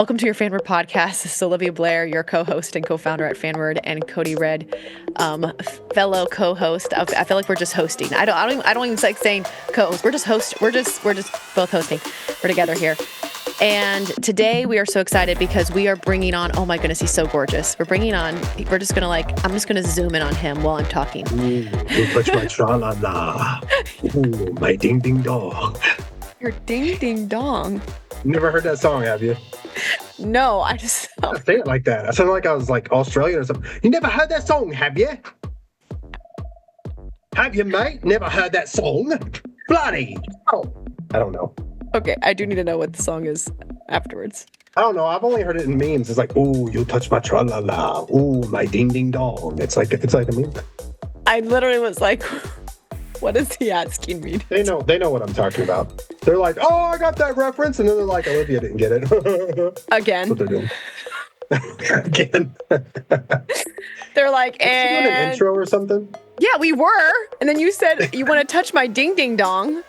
Welcome to your Fanward Podcast. This is Olivia Blair, your co-host and co-founder at Fanward, and Cody Red, fellow co-host. I feel like we're just hosting. I don't even like saying co-host. We're just both hosting. We're together here. And today we are so excited because we are bringing on, oh my goodness, he's so gorgeous. I'm just going to zoom in on him while I'm talking. You touch my tra-la-la. Ooh, my ding-ding-dong. Your ding-ding-dong. You never heard that song, have you? No, I just... I say it like that. I sound like I was like Australian or something. You never heard that song, have you? Have you, mate? Never heard that song? Bloody! Oh, I don't know. Okay, I do need to know what the song is afterwards. I don't know. I've only heard it in memes. It's like, ooh, you touch my tra-la-la. Ooh, my ding-ding-dong. It's like a meme. I literally was like... What is he asking me? They know what I'm talking about. They're like, oh, I got that reference. And then they're like, Olivia didn't get it. Again. That's what they're doing. Again. They're like, and... an intro or something? Yeah, we were. And then you said, you want to touch my ding-ding-dong?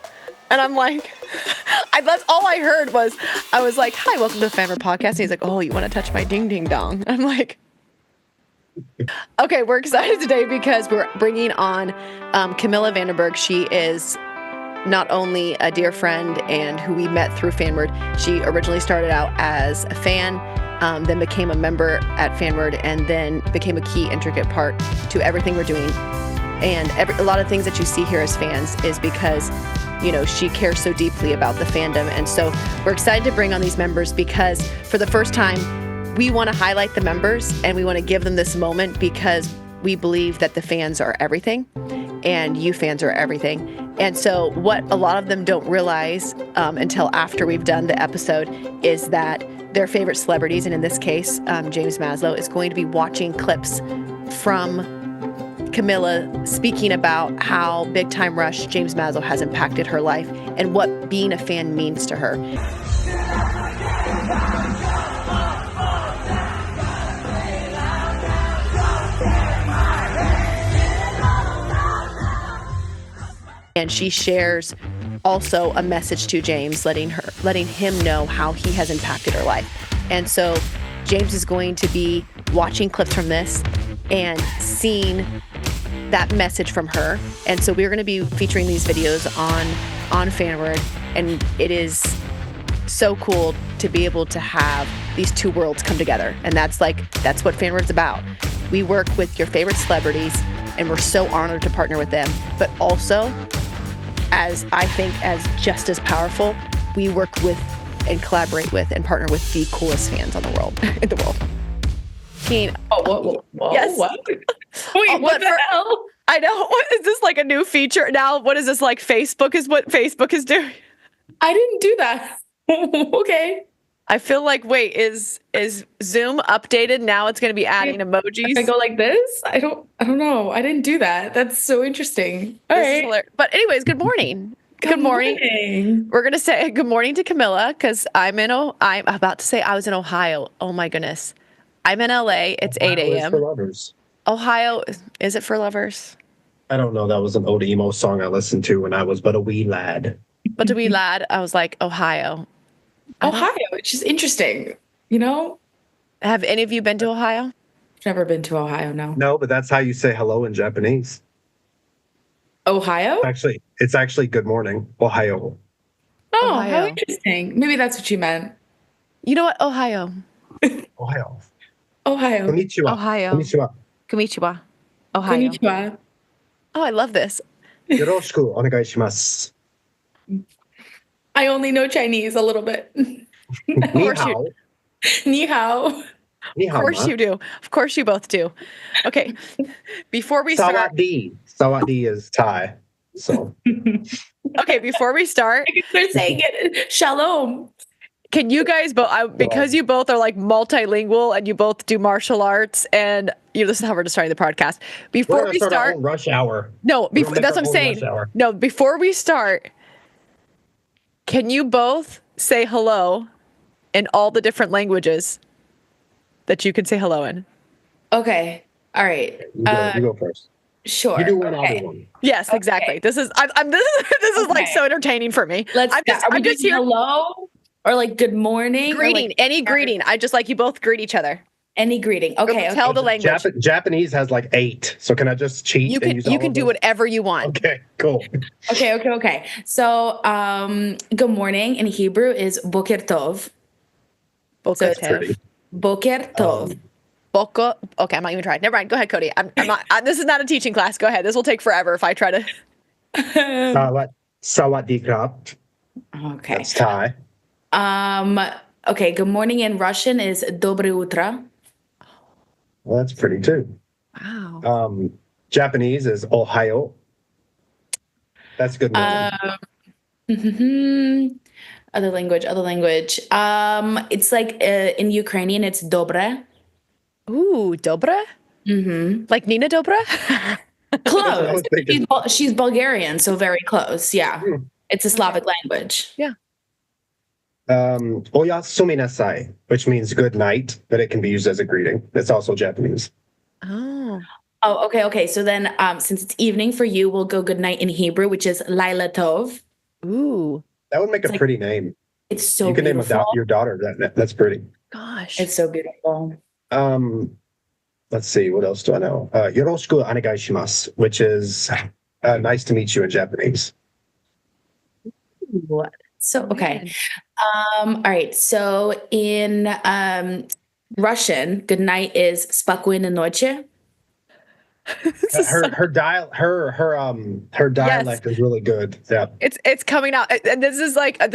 And I'm like, that's all I heard was, I was like, hi, welcome to the Fanward Podcast. And he's like, oh, you want to touch my ding-ding-dong? I'm like... Okay, we're excited today because we're bringing on Camilla Vaynberg. She is not only a dear friend and who we met through Fanward. She originally started out as a fan, then became a member at Fanward, and then became a key, intricate part to everything we're doing. And a lot of things that you see here as fans is because, you know, she cares so deeply about the fandom. And so we're excited to bring on these members because for the first time, we want to highlight the members and we want to give them this moment because we believe that the fans are everything and you fans are everything. And so what a lot of them don't realize until after we've done the episode is that their favorite celebrities, and in this case, James Maslow, is going to be watching clips from Camilla speaking about how Big Time Rush, James Maslow, has impacted her life and what being a fan means to her. And she shares also a message to James, letting him know how he has impacted her life. And so James is going to be watching clips from this and seeing that message from her. And so we're going to be featuring these videos on Fanward. And it is so cool to be able to have these two worlds come together. And that's what Fanward's about. We work with your favorite celebrities and we're so honored to partner with them. But also, as I think as just as powerful, we work with and collaborate with and partner with the coolest fans in the world. Keen. Oh, whoa, yes. What? Wait, what the hell? I know. What is this, like a new feature now? What is this, like Facebook is what Facebook is doing? I didn't do that. Okay. I feel like, wait, is Zoom updated? Now it's going to be adding emojis. If I go like this? I don't know. I didn't do that. That's so interesting. All right. But anyways, good morning. Good morning. We're going to say good morning to Camilla because I'm about to say I was in Ohio. Oh my goodness. I'm in LA. It's 8 a.m. For lovers. Ohio, is it for lovers? I don't know. That was an old emo song I listened to when I was but a wee lad. But a wee lad, I was like, Ohio. Ohio, it's just interesting, you know? Have any of you been to Ohio? I've never been to Ohio, no. No, but that's how you say hello in Japanese. Ohio? It's actually good morning, Ohio. Oh, Ohio. How interesting. Maybe that's what you meant. You know what? Ohio. Ohio. Ohio. Konnichiwa. Ohio. Konnichiwa. Konnichiwa. Ohio. Konnichiwa. Oh, I love this. Yoroshiku onegai shimasu. I only know Chinese a little bit. Ni hao. Ni hao. Ni hao. Of course you do. Of course you both do. Okay. Before we start. Sawadee. Sawadee is Thai. So. Okay, before we start. They're saying it. Shalom. Can you guys both, because you both are like multilingual and you both do martial arts and this is how we're just starting the podcast. Before we start. Rush hour. No, that's what I'm saying. No, before we start, can you both say hello in all the different languages that you can say hello in? Okay. All right. You go first. Sure. You do one, okay. I'll do one. Yes, exactly. This is like so entertaining for me. Let's. I'm just doing here. hello. Or like good morning. Greeting, Or like any greeting. I just like you both greet each other. any greeting. Okay. Tell the language. Japanese has like 8. So can I just cheat? You and use can all of do those? whatever you want. Okay, cool. Okay. So good morning in Hebrew is boker tov. Boker it's tov. Boker tov. Boko. Okay, I'm not even trying. Never mind. Go ahead, Cody. I'm not. This is not a teaching class. Go ahead. This will take forever if I try to. Sawadee krap. Okay. That's Thai. Okay, good morning in Russian is dobre utro. Well, that's pretty too. Wow. Japanese is Ohio. That's good morning. Other language. It's like in Ukrainian, it's dobre. Ooh, Dobra? Mm-hmm. Like Nina Dobra? Close. She's Bulgarian, so very close. Yeah. It's a Slavic language. Yeah. Oya suminasai, which means good night, but it can be used as a greeting. It's also Japanese. Oh. Oh, okay. So then since it's evening for you, we'll go good night in Hebrew, which is Laila Tov. Ooh. That would make a pretty name. It's so you can beautiful. name your daughter that. That's pretty. Gosh. It's so beautiful. Let's see. What else do I know? Yoroshiku onegai shimasu, which is nice to meet you in Japanese. So, okay. All right. So in Russian, good night is spokojной nочи. Her dialect is really good. Yeah. It's coming out. And this is like I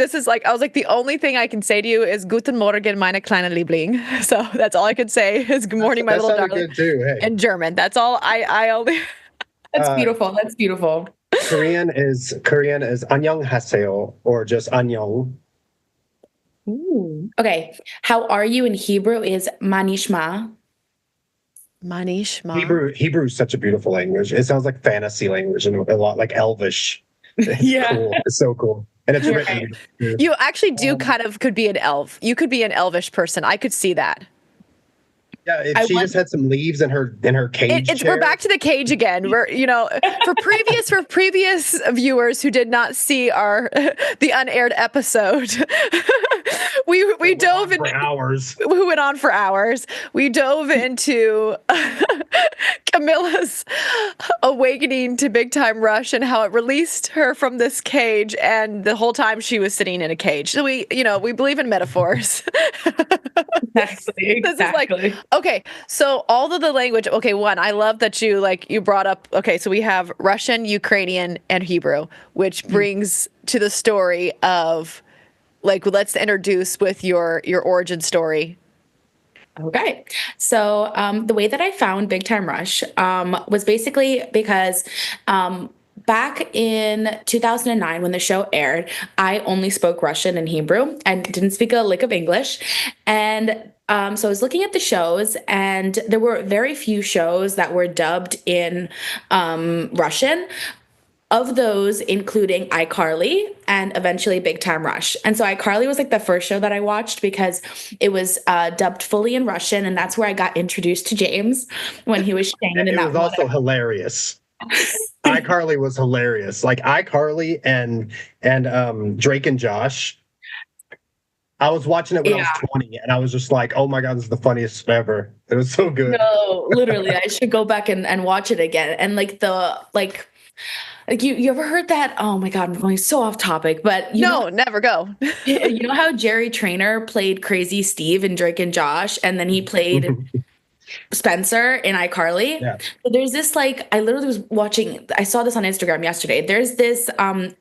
was like, the only thing I can say to you is Guten Morgen, meine kleine Liebling. So that's all I could say is good morning, my little darling. Good too. Hey. In German. That's all I only. That's beautiful. That's beautiful. Korean is annyeonghaseyo or just annyeong. Ooh. Okay. How are you in Hebrew is manishma. Manishma. Hebrew is such a beautiful language. It sounds like fantasy language and a lot like Elvish. It's cool. It's so cool. And it's written. You actually do could be an elf. You could be an elvish person. I could see that. Yeah, if she just had some leaves in her cage. We're back to the cage again. We're for previous viewers who did not see the unaired episode, we dove into hours. We went on for hours. We dove into Camilla's awakening to Big Time Rush and how it released her from this cage, and the whole time she was sitting in a cage. So we believe in metaphors. Exactly. This is like, okay, so all of the language. Okay, one, I love that you brought up. Okay, so we have Russian, Ukrainian, and Hebrew, which brings to the story of, like, let's introduce with your origin story. Okay. So the way that I found Big Time Rush was basically because back in 2009, when the show aired, I only spoke Russian and Hebrew and didn't speak a lick of English. And so I was looking at the shows, and there were very few shows that were dubbed in Russian. Of those, including iCarly and eventually Big Time Rush. And so iCarly was like the first show that I watched because it was dubbed fully in Russian, and that's where I got introduced to James when he was Shane. And it was also hilarious. iCarly was hilarious. Like iCarly and Drake and Josh. I was watching it when I was 20, and I was just like, oh my God, this is the funniest ever. It was so good. No, literally, I should go back and watch it again. And like you ever heard that? Oh my God, I'm going so off topic, but never go. You know how Jerry Trainer played Crazy Steve in Drake and Josh, and then he played Spencer in iCarly? Yeah. So there's this, like, I literally was watching, I saw this on Instagram yesterday. There's this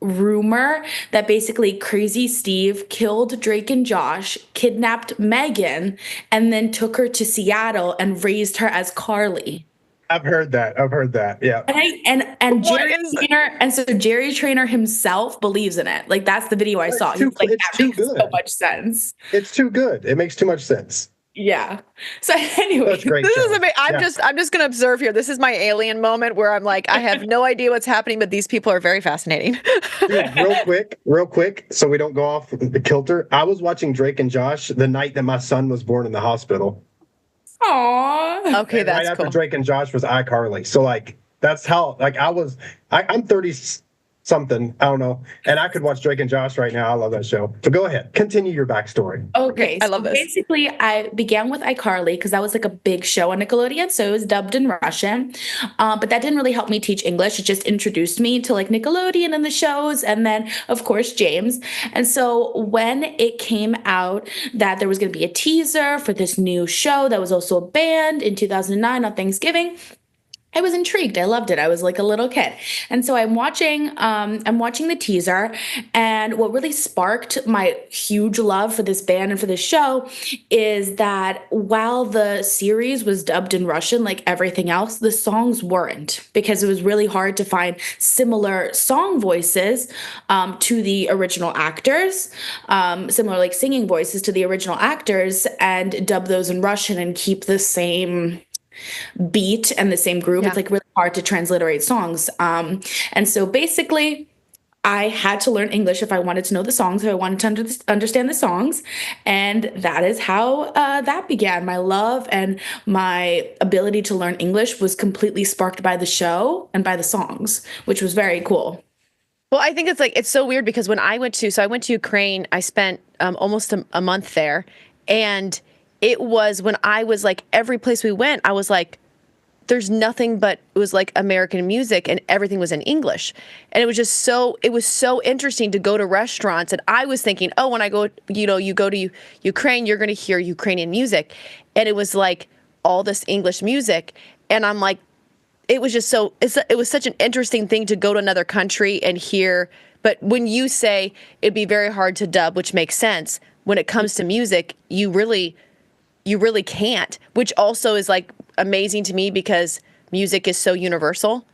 rumor that basically Crazy Steve killed Drake and Josh, kidnapped Megan, and then took her to Seattle and raised her as Carly. I've heard that. Yeah. And Jerry Trainer, and so Jerry Trainer himself believes in it. Like, that's the video I saw. He's like, that makes so much sense. It's too good. It makes too much sense. Yeah. So anyway, that's great. This is amazing. I'm just gonna observe here. This is my alien moment where I'm like, I have no idea what's happening, but these people are very fascinating. Real quick, so we don't go off the kilter. I was watching Drake and Josh the night that my son was born in the hospital. Aww. Okay, that's right after cool. Drake and Josh was iCarly. So like that's how, like, I'm 37 something. I don't know. And I could watch Drake and Josh right now. I love that show. But go ahead. Continue your backstory. Okay, I love so this. basically, I began with iCarly because that was like a big show on Nickelodeon, so it was dubbed in Russian. But that didn't really help me teach English. It just introduced me to like Nickelodeon and the shows, and then of course James. And so when it came out that there was going to be a teaser for this new show that was also a band in 2009 on Thanksgiving, I was intrigued. I loved it. I was like a little kid. And so I'm watching the teaser, and what really sparked my huge love for this band and for this show is that while the series was dubbed in Russian like everything else, the songs weren't, because it was really hard to find similar song voices to the original actors, similar like singing voices to the original actors, and dub those in Russian and keep the same beat and the same groove. Yeah. It's like really hard to transliterate songs. And so basically, I had to learn English if I wanted to know the songs, if I wanted to understand the songs. And that is how that began. My love and my ability to learn English was completely sparked by the show and by the songs, which was very cool. Well, I think it's so weird because when I went to Ukraine, I spent almost a month there, and it was when I was like, every place we went, I was like, there's nothing but, it was like American music and everything was in English. And it was so interesting to go to restaurants. And I was thinking, oh, when I go, you go to Ukraine, you're going to hear Ukrainian music. And it was like all this English music. And I'm like, it was such an interesting thing to go to another country and hear. But when you say it'd be very hard to dub, which makes sense, when it comes to music, you really can't, which also is like amazing to me because music is so universal.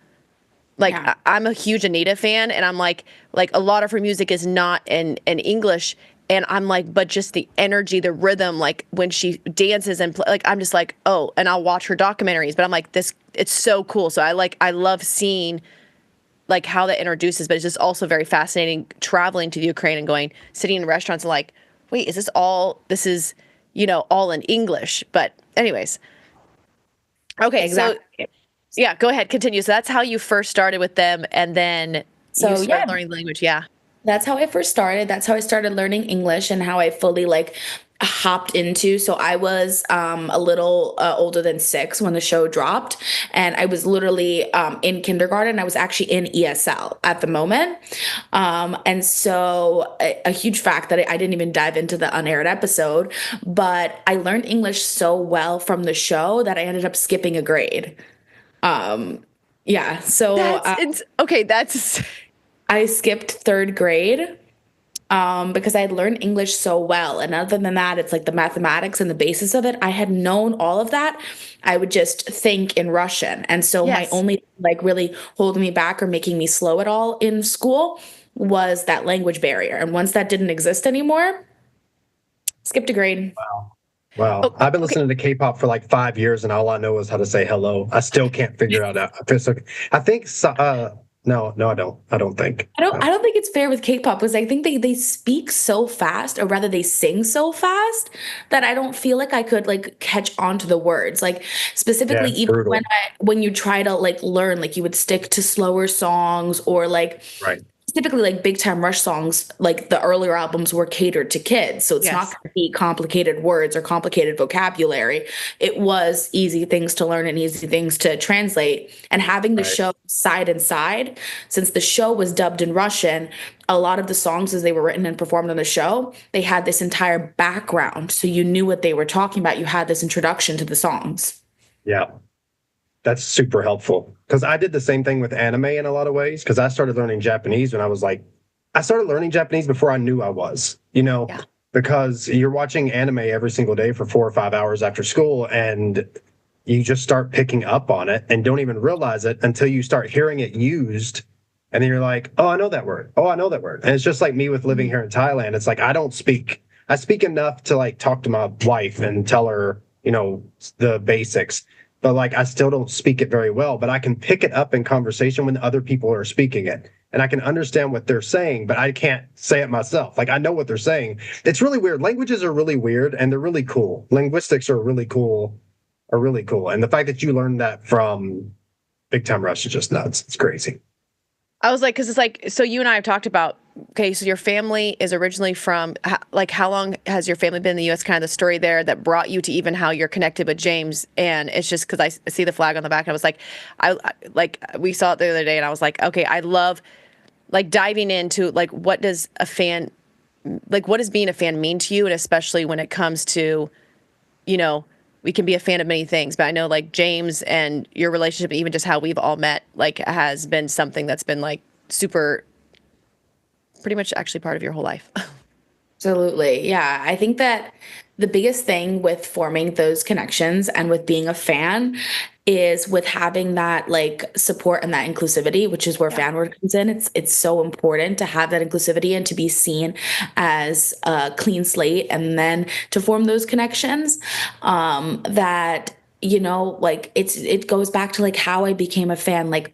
Like yeah. I'm a huge Anita fan, and I'm like a lot of her music is not in English, and I'm like, but just the energy, the rhythm, like when she dances and like, I'm just like, oh, and I'll watch her documentaries, but I'm like, it's so cool. So I love seeing like how that introduces, but it's just also very fascinating traveling to the Ukraine and sitting in restaurants and like, wait, is this all in English? But anyways. Okay. Exactly. So yeah, go ahead. Continue. So that's how you first started with them. And then you started learning the language. Yeah. That's how I first started. That's how I started learning English and how I fully like hopped into. So I was a little older than 6 when the show dropped, and I was literally in kindergarten. I was actually in ESL at the moment. And so a huge fact that I didn't even dive into the unaired episode, but I learned English so well from the show that I ended up skipping a grade. Yeah. So that's I skipped 3rd grade because I had learned English so well. And other than that, it's like the mathematics and the basis of it. I had known all of that. I would just think in Russian. And so my only like really holding me back or making me slow at all in school was that language barrier. And once that didn't exist anymore, skipped a grade. Wow. Oh, I've been listening to K-pop for like 5 years, and all I know is how to say hello. I still can't figure it out. I think no, I don't. I don't think. I don't think it's fair with K-pop because I think they speak so fast, or rather they sing so fast, that I don't feel like I could like catch on to the words. Like specifically, even brutal. when you try to like learn, like you would stick to slower songs or like typically like Big Time Rush songs, like the earlier albums were catered to kids. So it's not going to be complicated words or complicated vocabulary. It was easy things to learn and easy things to translate. And having the show side and side, since the show was dubbed in Russian, a lot of the songs as they were written and performed on the show, they had this entire background. So you knew what they were talking about. You had this introduction to the songs. Yeah. That's super helpful because I did the same thing with anime in a lot of ways because I started learning Japanese when I started learning Japanese before I knew I was, because you're watching anime every single day for 4 or 5 hours after school and you just start picking up on it and don't even realize it until you start hearing it used. And then you're like, oh, I know that word. Oh, I know that word. And it's just like me with living here in Thailand. It's like, I speak enough to like talk to my wife and tell her, the basics. But like, I still don't speak it very well, but I can pick it up in conversation when other people are speaking it. And I can understand what they're saying, but I can't say it myself. Like, I know what they're saying. It's really weird. Languages are really weird and they're really cool. Linguistics are really cool. And the fact that you learned that from Big Time Rush is just nuts. It's crazy. I was like, because it's like, so you and I have talked about, okay, so your family is originally from, like, how long has your family been in the U.S., kind of the story there that brought you to even how you're connected with James. And it's just because I see the flag on the back. And I was like, like, we saw it the other day and I was like, okay, I love, like, diving into, like, what does being a fan mean to you? And especially when it comes to, you know, we can be a fan of many things, but I know, like, James and your relationship, even just how we've all met, like, has been something that's been, like, super, pretty much actually part of your whole life. Absolutely. Yeah. I think that the biggest thing with forming those connections and with being a fan is with having that like support and that inclusivity, which is where Fanward comes in. It's so important to have that inclusivity and to be seen as a clean slate, and then to form those connections that like it goes back to like how I became a fan. Like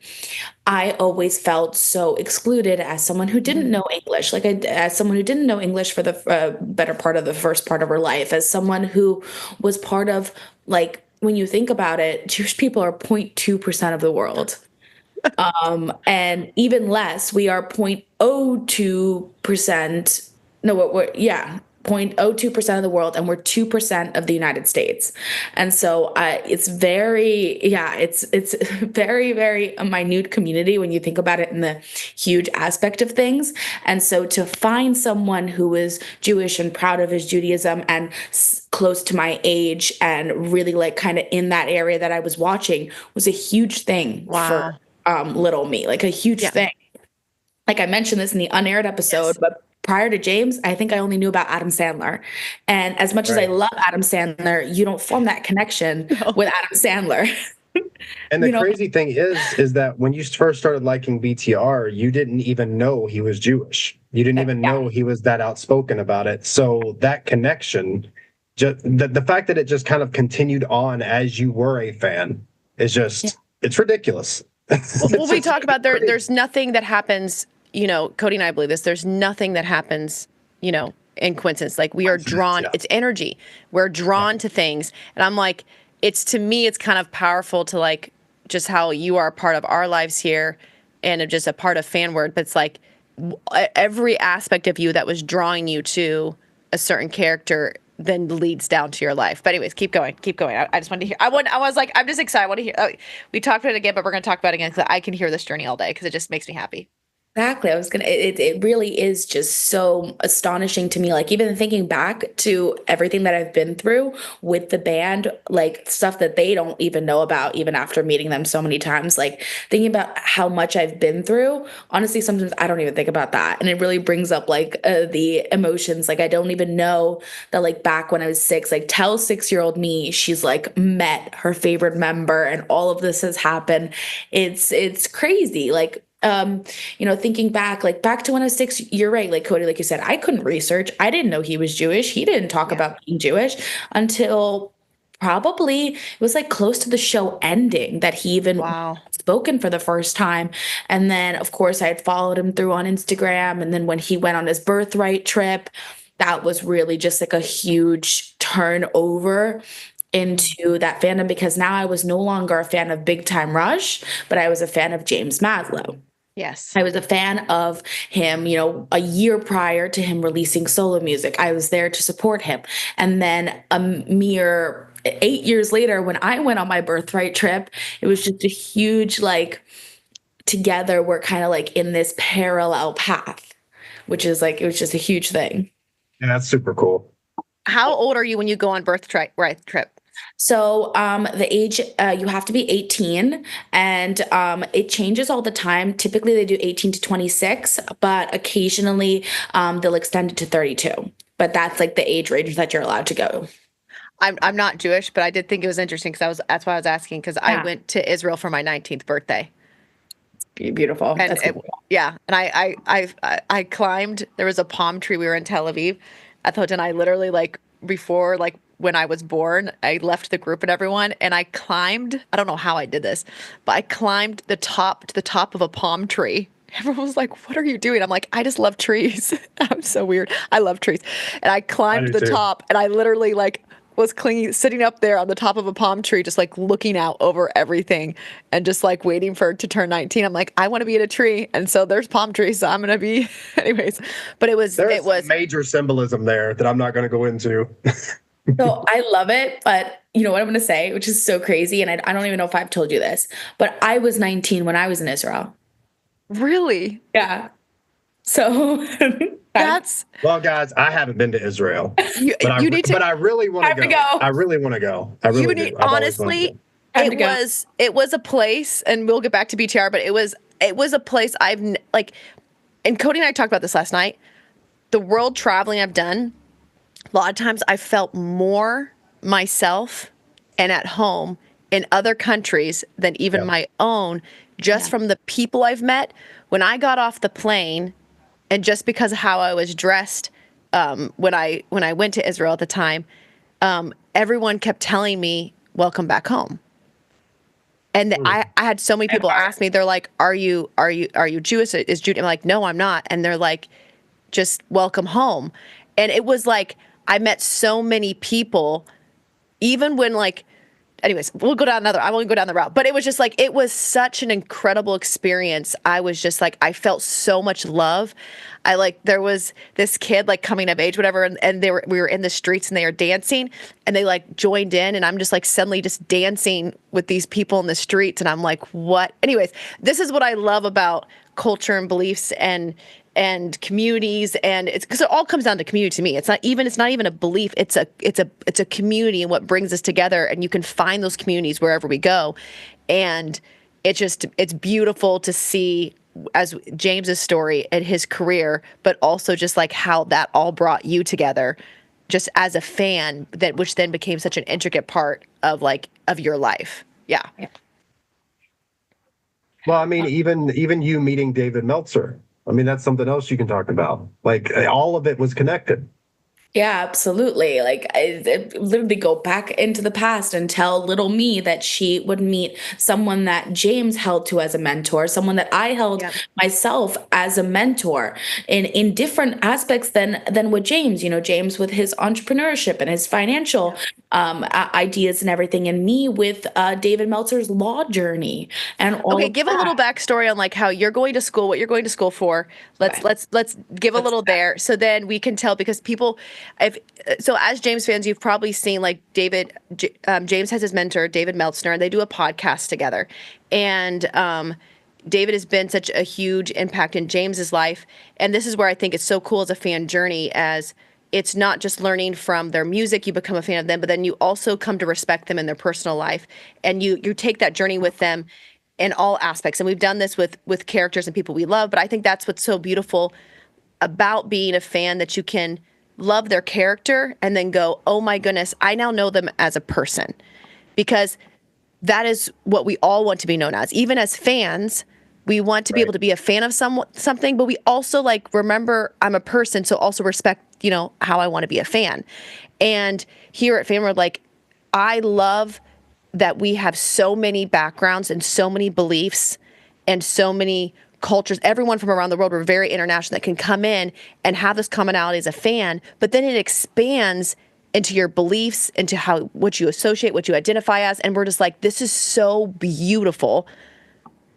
I always felt so excluded as someone who didn't know English, like as someone who didn't know English for the better part of the first part of her life, as someone who was part of, like, when you think about it, Jewish people are 0.2% of the world. And even less, we are 0.02%. No, yeah, 0.02% of the world, and we're 2% of the United States. And so it's it's very, very a minute community when you think about it in the huge aspect of things. And so to find someone who is Jewish and proud of his Judaism and close to my age and really like kind of in that area that I was watching was a huge thing for little me, like a huge thing. Like I mentioned this in the unaired episode, but prior to James, I think I only knew about Adam Sandler. And as much as I love Adam Sandler, you don't form that connection with Adam Sandler. And the crazy thing is that when you first started liking BTR, you didn't even know he was Jewish. You didn't even know he was that outspoken about it. So that connection, just the fact that it just kind of continued on as you were a fan is just, it's ridiculous. Well, we talk about there's nothing that happens, Cody and I believe this, there's nothing that happens, in coincidence. Like we are drawn, it's energy. We're drawn to things. And I'm like, to me, it's kind of powerful to like, just how you are a part of our lives here and just a part of Fanward. But it's like every aspect of you that was drawing you to a certain character then leads down to your life. But anyways, keep going. I just wanted to hear. I was like, I'm just excited. I want to hear. We talked about it again, but we're going to talk about it again because I can hear this journey all day because it just makes me happy. Exactly. It really is just so astonishing to me. Like even thinking back to everything that I've been through with the band, like stuff that they don't even know about, even after meeting them so many times, like thinking about how much I've been through. Honestly, sometimes I don't even think about that. And it really brings up like the emotions. Like I don't even know that like back when I was 6, like tell 6-year-old me, she's like met her favorite member and all of this has happened. It's crazy. Like, thinking back to when I was 6, you're right. Like Cody, like you said, I couldn't research. I didn't know he was Jewish. He didn't talk about being Jewish until probably it was like close to the show ending that he even spoken for the first time. And then of course I had followed him through on Instagram. And then when he went on his birthright trip, that was really just like a huge turnover into that fandom, because now I was no longer a fan of Big Time Rush, but I was a fan of James Maslow. Yes. I was a fan of him, a year prior to him releasing solo music. I was there to support him. And then a mere 8 years later, when I went on my birthright trip, it was just a huge, like, together we're kind of like in this parallel path, which is like, it was just a huge thing. Yeah, that's super cool. How old are you when you go on birthright trip? So the age, you have to be 18, and it changes all the time. Typically they do 18 to 26, but occasionally they'll extend it to 32. But that's like the age range that you're allowed to go. I'm not Jewish, but I did think it was interesting because that's why I was asking, because I went to Israel for my 19th birthday. Beautiful. And I climbed. There was a palm tree. We were in Tel Aviv at the hotel, and I literally before when I was born, I left the group and everyone, and I climbed. I don't know how I did this, but I climbed to the top of a palm tree. Everyone was like, "What are you doing?" I'm like, "I just love trees." I'm so weird. I love trees, and I climbed the top, and I literally was clinging, sitting up there on the top of a palm tree, just like looking out over everything and just like waiting for it to turn 19. I'm like, I want to be in a tree. And so there's palm trees. So I'm going to be anyways, but There's major symbolism there that I'm not going to go into. So I love it, but you know what I'm going to say, which is so crazy. And I don't even know if I've told you this, but I was 19 when I was in Israel. Really? Yeah. So well, guys, I haven't been to Israel, but I really want to go. I really want to go. I really do. Honestly, it was a place, and we'll get back to BTR, but it was a place and Cody and I talked about this last night. The world traveling I've done, a lot of times I felt more myself and at home in other countries than even my own, just from the people I've met. When I got off the plane, and just because of how I was dressed when I went to Israel at the time, everyone kept telling me, welcome back home. And I had so many people ask me, they're like, are you Jewish? Is Jude? I'm like, no, I'm not. And they're like, just welcome home. And it was like, I met so many people, even when anyways, I won't go down the route, but it was just like, it was such an incredible experience. I was just like, I felt so much love. There was this kid coming of age, whatever. And we were in the streets and they were dancing and they joined in, and I'm just suddenly just dancing with these people in the streets. And I'm like, what? Anyways, this is what I love about culture and beliefs and communities, and it's because it all comes down to community to me. It's not even a belief. It's a community, and what brings us together. And you can find those communities wherever we go, and it's beautiful to see as James's story and his career, but also just how that all brought you together, just as a fan, which then became such an intricate part of your life. Yeah. Well, I mean, even you meeting David Meltzer. I mean, that's something else you can talk about. All of it was connected. Yeah, absolutely. I literally go back into the past and tell little me that she would meet someone that James held to as a mentor, someone that I held myself as a mentor in different aspects than with James. James with his entrepreneurship and his financial ideas and everything, and me with David Meltzer's law journey and all. Okay, give a little backstory on how you're going to school, what you're going to school for. Let's give a little there, so then we can tell, because people. As James fans, you've probably seen James has his mentor, David Meltzer, and they do a podcast together. And David has been such a huge impact in James's life. And this is where I think it's so cool as a fan journey, as it's not just learning from their music, you become a fan of them, but then you also come to respect them in their personal life. And you take that journey with them in all aspects. And we've done this with characters and people we love, but I think that's what's so beautiful about being a fan, that you can love their character and then go, oh my goodness, I now know them as a person, because that is what we all want to be known as. Even as fans, we want to be able to be a fan of something, but we also remember I'm a person, so also respect, how I want to be a fan. And here at Fanward, I love that we have so many backgrounds and so many beliefs and so many cultures, everyone from around the world. We're very international, that can come in and have this commonality as a fan, but then it expands into your beliefs, into what you associate, what you identify as. And we're just this is so beautiful.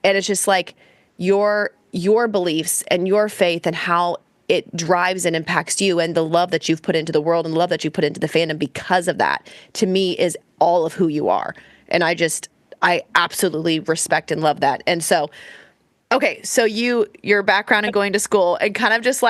And it's just your beliefs and your faith and how it drives and impacts you, and the love that you've put into the world and the love that you put into the fandom because of that, to me, is all of who you are. And I absolutely respect and love that. And so, okay, so your background in going to school, and kind of just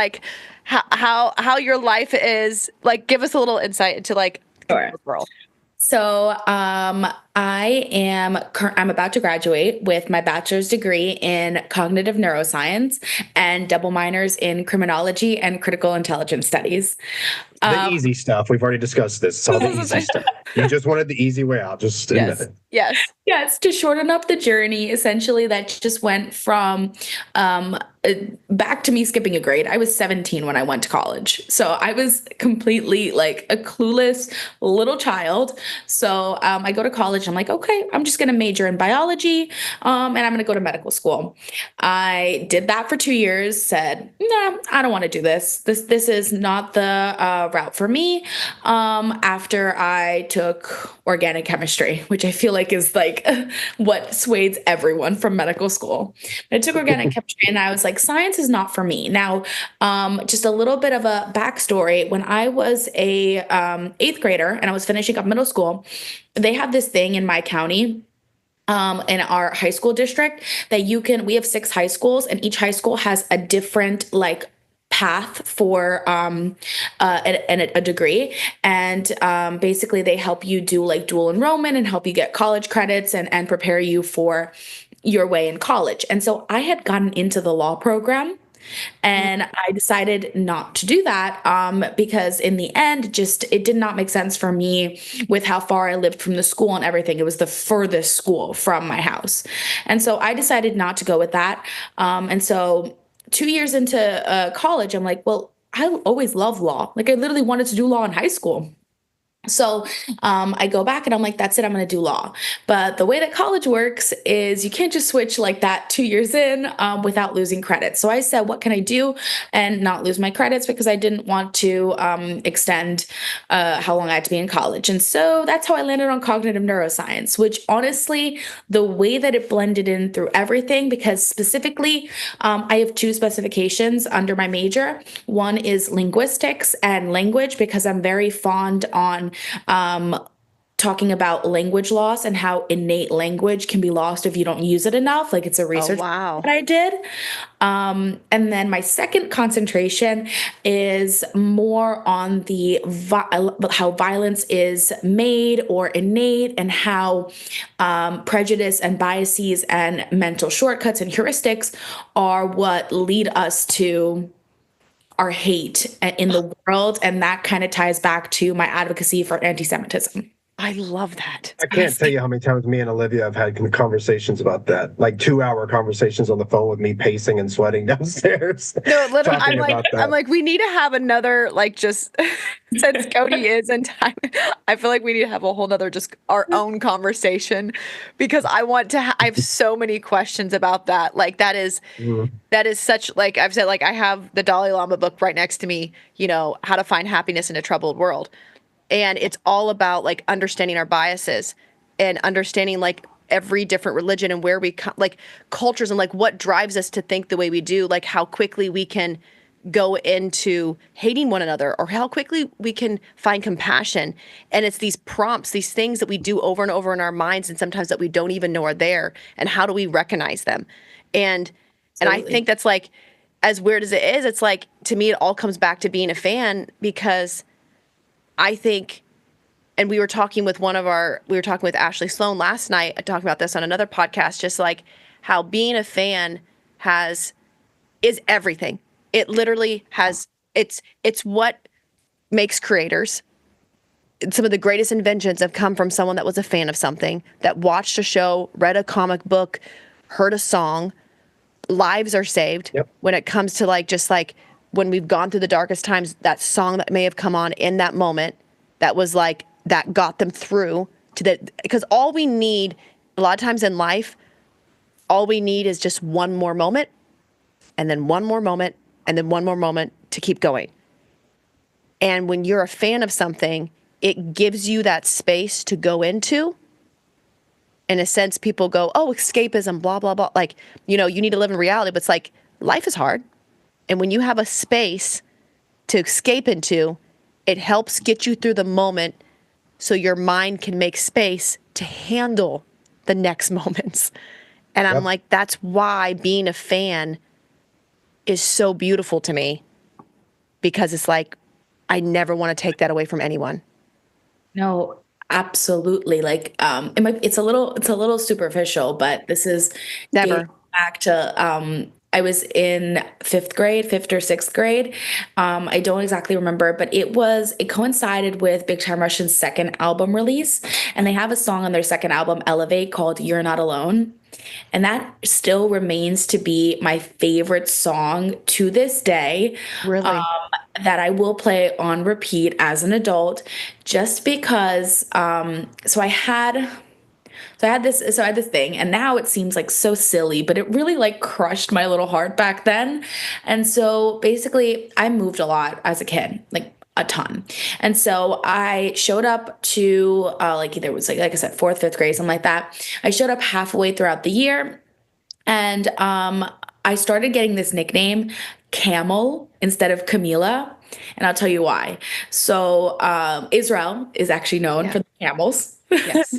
how your life is, give us a little insight into Sure. the world. So I'm about to graduate with my bachelor's degree in cognitive neuroscience and double minors in criminology and critical intelligence studies. The easy stuff. We've already discussed this. It's all the easy stuff. You just wanted the easy way out. Just admit it. Yes. Yes, to shorten up the journey, essentially, that just went from back to me skipping a grade. I was 17 when I went to college. So I was completely a clueless little child. So I go to college college. I'm like, okay, I'm just going to major in biology, and I'm going to go to medical school. I did that for 2 years, said, nah, I don't want to do this. This is not the route for me. After I took organic chemistry, which I feel like is like what swayed everyone from medical school. I took organic chemistry and I was like, science is not for me. Now, just a little bit of a backstory. When I was a 8th grader and I was finishing up middle school, they have this thing in my county, in our high school district, that we have 6 high schools, and each high school has a different like path for a degree, and basically they help you do like dual enrollment and help you get college credits and prepare you for your way in college. And so I had gotten into the law program, and I decided not to do that because in the end, just it did not make sense for me with how far I lived from the school and everything. It was the furthest school from my house. And so I decided not to go with that. And so 2 years into college, I'm like, well, I always loved law. Like I literally wanted to do law in high school. So I go back and I'm like, that's it, I'm going to do law. But the way that college works is you can't just switch like that 2 years in without losing credits. So I said, what can I do and not lose my credits, because I didn't want to extend how long I had to be in college. And so that's how I landed on cognitive neuroscience, which honestly, the way that it blended in through everything, because specifically I have 2 specifications under my major. One is linguistics and language, because I'm very fond on talking about language loss and how innate language can be lost if you don't use it enough. Like it's a research that I did. And then my second concentration is more on the how violence is made or innate, and how prejudice and biases and mental shortcuts and heuristics are what lead us to our hate in the world. And that kind of ties back to my advocacy for anti-Semitism. I love that. I can't tell you how many times me and Olivia have had conversations about that, like 2-hour conversations on the phone with me pacing and sweating downstairs. No, literally, I'm like, we need to have another, like, just since Cody is in time, I feel like we need to have a whole nother, just our own conversation, because I want to, I have so many questions about that. Like, that is such, like I've said, like, I have the Dalai Lama book right next to me, How to Find Happiness in a Troubled World. And it's all about like understanding our biases and understanding like every different religion and where we come, like cultures, and like what drives us to think the way we do, like how quickly we can go into hating one another, or how quickly we can find compassion. And it's these prompts, these things that we do over and over in our minds, and sometimes that we don't even know are there. And how do we recognize them? And I think that's like, as weird as it is, it's like, to me, it all comes back to being a fan, because I think, and we were talking with Ashley Sloan last night, talking about this on another podcast, just like how being a fan is everything. It literally has, it's what makes creators. Some of the greatest inventions have come from someone that was a fan of something, that watched a show, read a comic book, heard a song. Lives are saved when it comes to like, just like, when we've gone through the darkest times, that song that may have come on in that moment, that was like, that got them through to the, because all we need, a lot of times in life, all we need is just one more moment, and then one more moment, and then one more moment to keep going. And when you're a fan of something, it gives you that space to go into. In a sense, people go, oh, escapism, blah, blah, blah. Like, you need to live in reality, but it's like, life is hard. And when you have a space to escape into, it helps get you through the moment so your mind can make space to handle the next moments. And I'm like, that's why being a fan is so beautiful to me, because it's like, I never want to take that away from anyone. No, absolutely. Like, it's a little superficial, but this is Never back to, I was in 5th or 6th grade. I don't exactly remember, but it coincided with Big Time Rush's second album release. And they have a song on their second album, Elevate, called You're Not Alone. And that still remains to be my favorite song to this day. Really? That I will play on repeat as an adult, just because, so I had So I had this thing, and now it seems like so silly, but it really like crushed my little heart back then. And so basically, I moved a lot as a kid, like a ton. And so I showed up to like either it was like I said, fourth, fifth grade, something like that. I showed up halfway throughout the year, and I started getting this nickname, Camel, instead of Camilla. And I'll tell you why. So Israel is actually known for the camels Yes.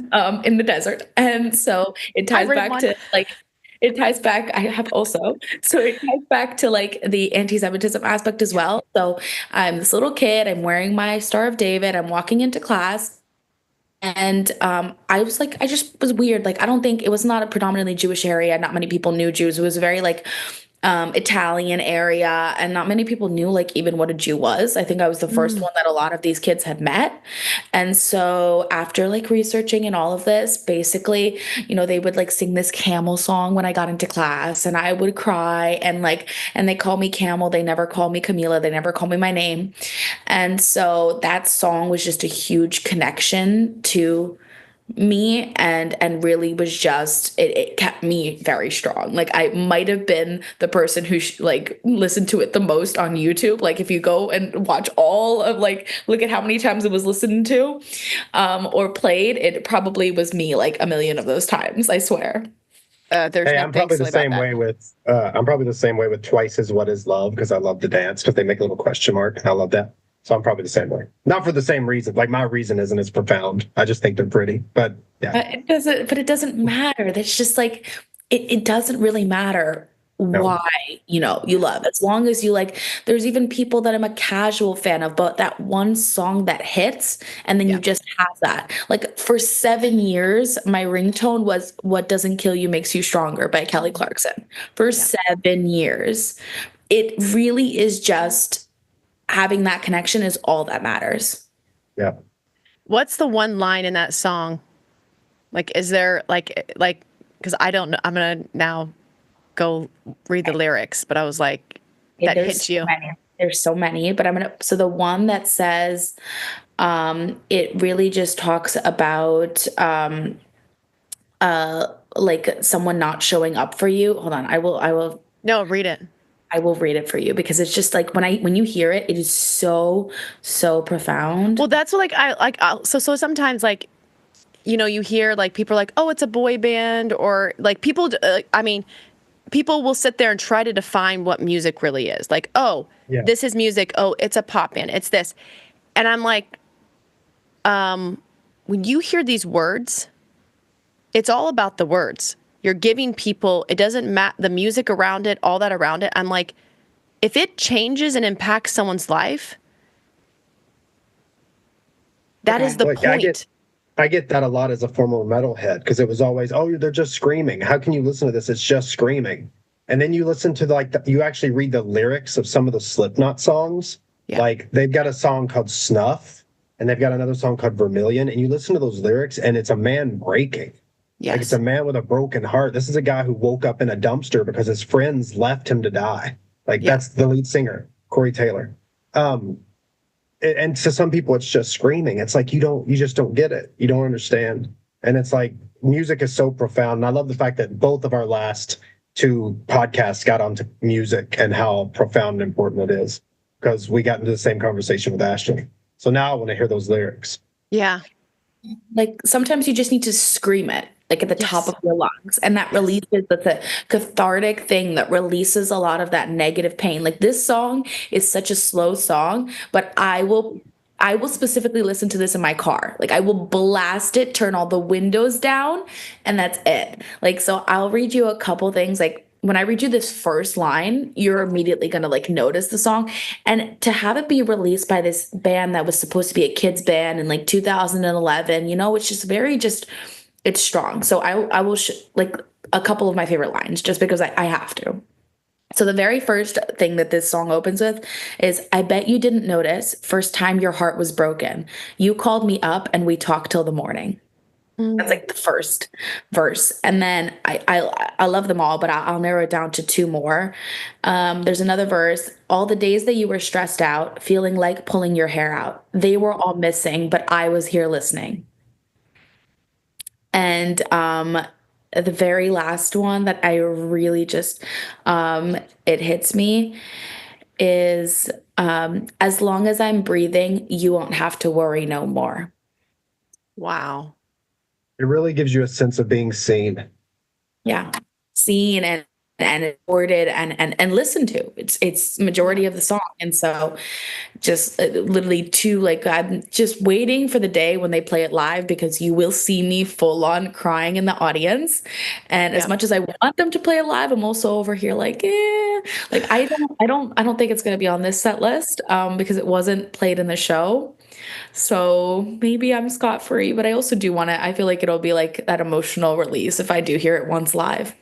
in the desert. And so it ties ridden back one. to like, it ties back, I have also, so it ties back to like the anti-Semitism aspect as well. So I'm this little kid, I'm wearing my Star of David, I'm walking into class. And I was like, I just was weird. Like, I don't think it was not a predominantly Jewish area. Not many people knew Jews. It was a very like Italian area, and not many people knew like even what a Jew was. I think I was the first one that a lot of these kids had met. And so after like researching and all of this, basically, they would like sing this camel song when I got into class, and I would cry and like, and they call me Camel. They never call me Camila. They never call me my name. And so that song was just a huge connection to me, and really was just it kept me very strong. Like I might have been the person who like listened to it the most on YouTube. Like if you go and watch all of like look at how many times it was listened to or played, it probably was me like a million of those times, I swear. There's Hey, no I'm probably the thanks about same that. way with I'm probably the same way with Twice is What Is Love, because I love to dance because they make a little question mark. I love that. So I'm probably the same way. Not for the same reason. Like my reason isn't as profound. I just think they're pretty. But yeah. But it doesn't matter. That's just like it doesn't really matter No. why, you love. As long as you like, there's even people that I'm a casual fan of, but that one song that hits and then you Yeah. just have that. Like for 7 years, my ringtone was What Doesn't Kill You Makes You Stronger by Kelly Clarkson. For 7 years. It really is just having that connection is all that matters. Yeah. What's the one line in that song? Like, is there like, because I don't know, I'm gonna now go read the lyrics, but I was like, that There's hits you. so many. There's so many, but so the one that says, it really just talks about, like someone not showing up for you. Hold on. No, read it. I will read it for you because it's just like when you hear it, it is so, so profound. Well, that's what, like, so sometimes like, you hear like people are like, oh, it's a boy band, or like people, I mean, people will sit there and try to define what music really is. Like, oh, Yeah. this is music. Oh, it's a pop band. It's this. And I'm like, when you hear these words, it's all about the words. You're giving people, it doesn't matter, the music around it, all that around it. I'm like, if it changes and impacts someone's life, that is the Like, point. I get that a lot as a former metalhead because it was always, oh, they're just screaming. How can you listen to this? It's just screaming. And then you listen to you actually read the lyrics of some of the Slipknot songs. Yeah. Like they've got a song called Snuff and they've got another song called Vermilion. And you listen to those lyrics and it's a man breaking. Like it's Yes. a man with a broken heart. This is a guy who woke up in a dumpster because his friends left him to die. Like Yeah. that's the lead singer, Corey Taylor. And to some people it's just screaming. It's like you just don't get it. You don't understand. And it's like music is so profound. And I love the fact that both of our last two podcasts got onto music and how profound and important it is, because we got into the same conversation with Ashton. So now I want to hear those lyrics. Yeah. Like sometimes you just need to scream it like at the top of your lungs, and that releases the cathartic thing that releases a lot of that negative pain. Like this song is such a slow song, but I will specifically listen to this in my car. Like I will blast it, turn all the windows down, and that's it. Like so I'll read you a couple things. Like when I read you this first line, you're immediately going to like notice the song. And to have it be released by this band that was supposed to be a kids band in like 2011, it's just it's strong. So I will like a couple of my favorite lines just because I have to. So the very first thing that this song opens with is, I bet you didn't notice first time your heart was broken. You called me up and we talked till the morning. That's like the first verse. And then I love them all, but I'll narrow it down to two more. There's another verse. All the days that you were stressed out, feeling like pulling your hair out, they were all missing, but I was here listening. And the very last one that I really just it hits me is as long as I'm breathing, you won't have to worry no more. Wow. It really gives you a sense of being seen. Yeah. Seen and supported and listened to. It's majority of the song. And so just literally to like, I'm just waiting for the day when they play it live, because you will see me full on crying in the audience. And as much as I want them to play it live, I'm also over here like, like I don't think it's going to be on this set list, because it wasn't played in the show. So maybe I'm scot-free, but I also do want to, I feel like it'll be like that emotional release if I do hear it once live.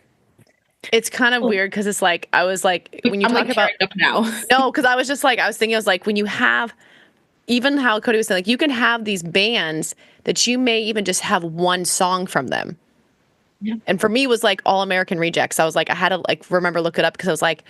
It's kind of weird because it's like, I was like, when you I'm talk like about, up now. no, because I was just like, I was thinking, I was like, when you have, even how Cody was saying, like, you can have these bands that you may even just have one song from them. Yeah. And for me, it was like All American Rejects. I was like, I had to like remember look it up, because I was like,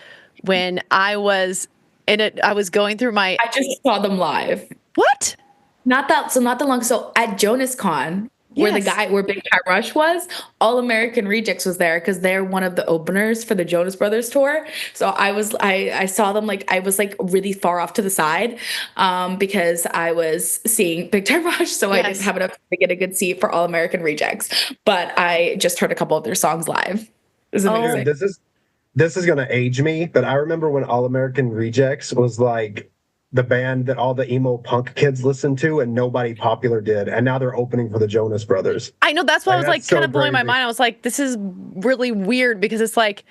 when I was in it, I was going through my. I just saw them live. What? Not that long. So at Jonas Con, where Big Time Rush was, All American Rejects was there because they're one of the openers for the Jonas Brothers tour. So I saw them, like I was like really far off to the side, because I was seeing Big Time Rush, so I didn't have enough to get a good seat for All American Rejects. But I just heard a couple of their songs live. It was amazing. This is gonna age me, but I remember when All American Rejects was like the band that all the emo punk kids listened to, and nobody popular did. And now they're opening for the Jonas Brothers. I know, that's why I was like so kind of blowing my crazy. mind. I was like, this is really weird, because it's like,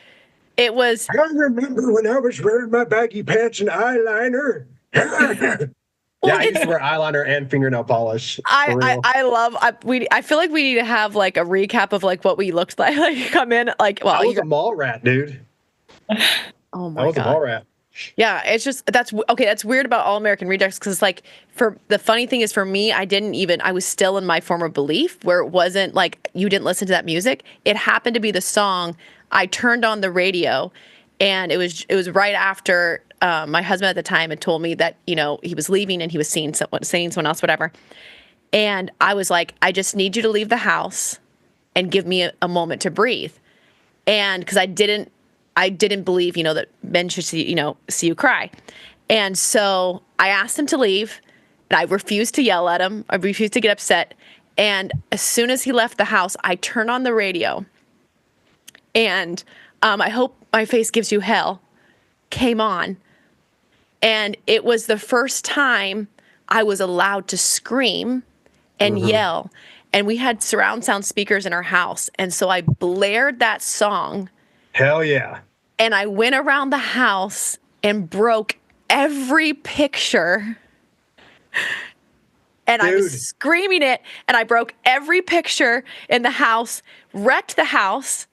it was. I remember when I was wearing my baggy pants and eyeliner. Yeah, I used to wear eyeliner and fingernail polish. I feel like we need to have like a recap of like what we looked like. Like come in like, well, I was a mall rat, dude. Oh my I was God. a mall rat. Yeah, it's just that's okay. That's weird about All American Rejects, because it's like, for the funny thing is, for me, I was still in my former belief where it wasn't like you didn't listen to that music. It happened to be the song I turned on the radio, and it was right after my husband at the time had told me that he was leaving and he was seeing someone else, whatever. And I was like, I just need you to leave the house and give me a moment to breathe, and because I didn't believe, that men should see you cry. And so I asked him to leave, and I refused to yell at him. I refused to get upset. And as soon as he left the house, I turned on the radio, and I Hope My Face Gives You Hell came on. And it was the first time I was allowed to scream and yell. And we had surround sound speakers in our house. And so I blared that song. Hell yeah. And I went around the house and broke every picture. And I was screaming it, and I broke every picture in the house, wrecked the house,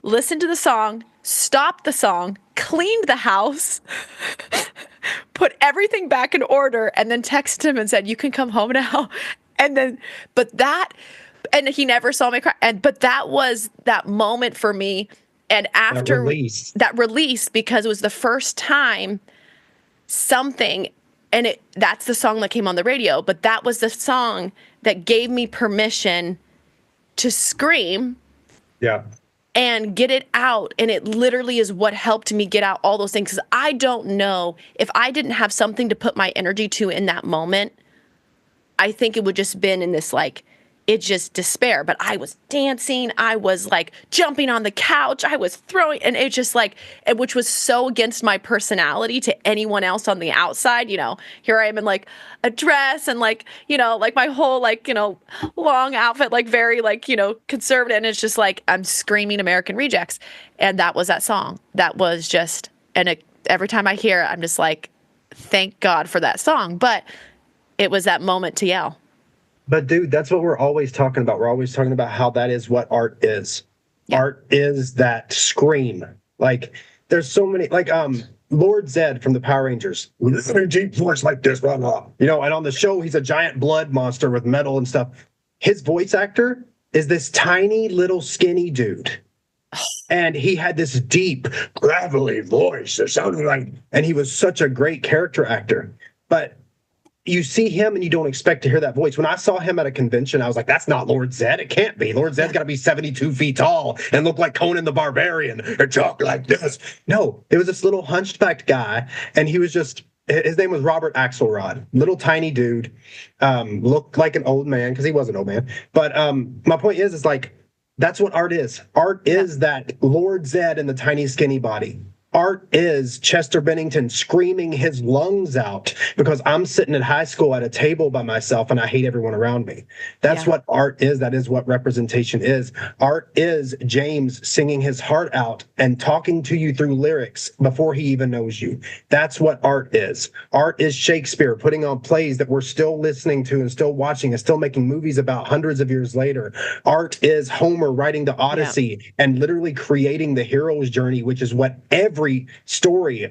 listened to the song, stopped the song, cleaned the house, put everything back in order, and then texted him and said, "You can come home now." And then, and he never saw me cry. But that was that moment for me. And after that release, because it was the first time something, and that's the song that came on the radio, but that was the song that gave me permission to scream. Yeah. And get it out. And it literally is what helped me get out all those things. Because I don't know, if I didn't have something to put my energy to in that moment, I think it would just been in this like, it's just despair. But I was dancing, I was like jumping on the couch, I was throwing, and it just like, which was so against my personality to anyone else on the outside. Here I am in like a dress and like, like my whole like, long outfit, like very like, conservative. And it's just like, I'm screaming American Rejects. And that was that song. That was just, every time I hear it, I'm just like, thank God for that song. But it was that moment to yell. But dude, that's what we're always talking about. We're always talking about how that is what art is. Yeah. Art is that scream. Like there's so many, like Lord Zed from the Power Rangers. With a deep voice like this, blah, blah. And on the show, he's a giant blood monster with metal and stuff. His voice actor is this tiny little skinny dude. And he had this deep, gravelly voice that sounded like, and he was such a great character actor. But you see him and you don't expect to hear that voice. When I saw him at a convention, I was like, that's not Lord Zed. It can't be. Lord Zed's got to be 72 feet tall and look like Conan the Barbarian and talk like this. No, it was this little hunchbacked guy. And he was just, his name was Robert Axelrod, little tiny dude, looked like an old man because he was an old man. But my point is like, that's what art is. Art is that Lord Zed in the tiny skinny body. Art is Chester Bennington screaming his lungs out because I'm sitting in high school at a table by myself and I hate everyone around me. That's what art is. That is what representation is. Art is James singing his heart out and talking to you through lyrics before he even knows you. That's what art is. Art is Shakespeare putting on plays that we're still listening to and still watching and still making movies about hundreds of years later. Art is Homer writing the Odyssey and literally creating the hero's journey, which is what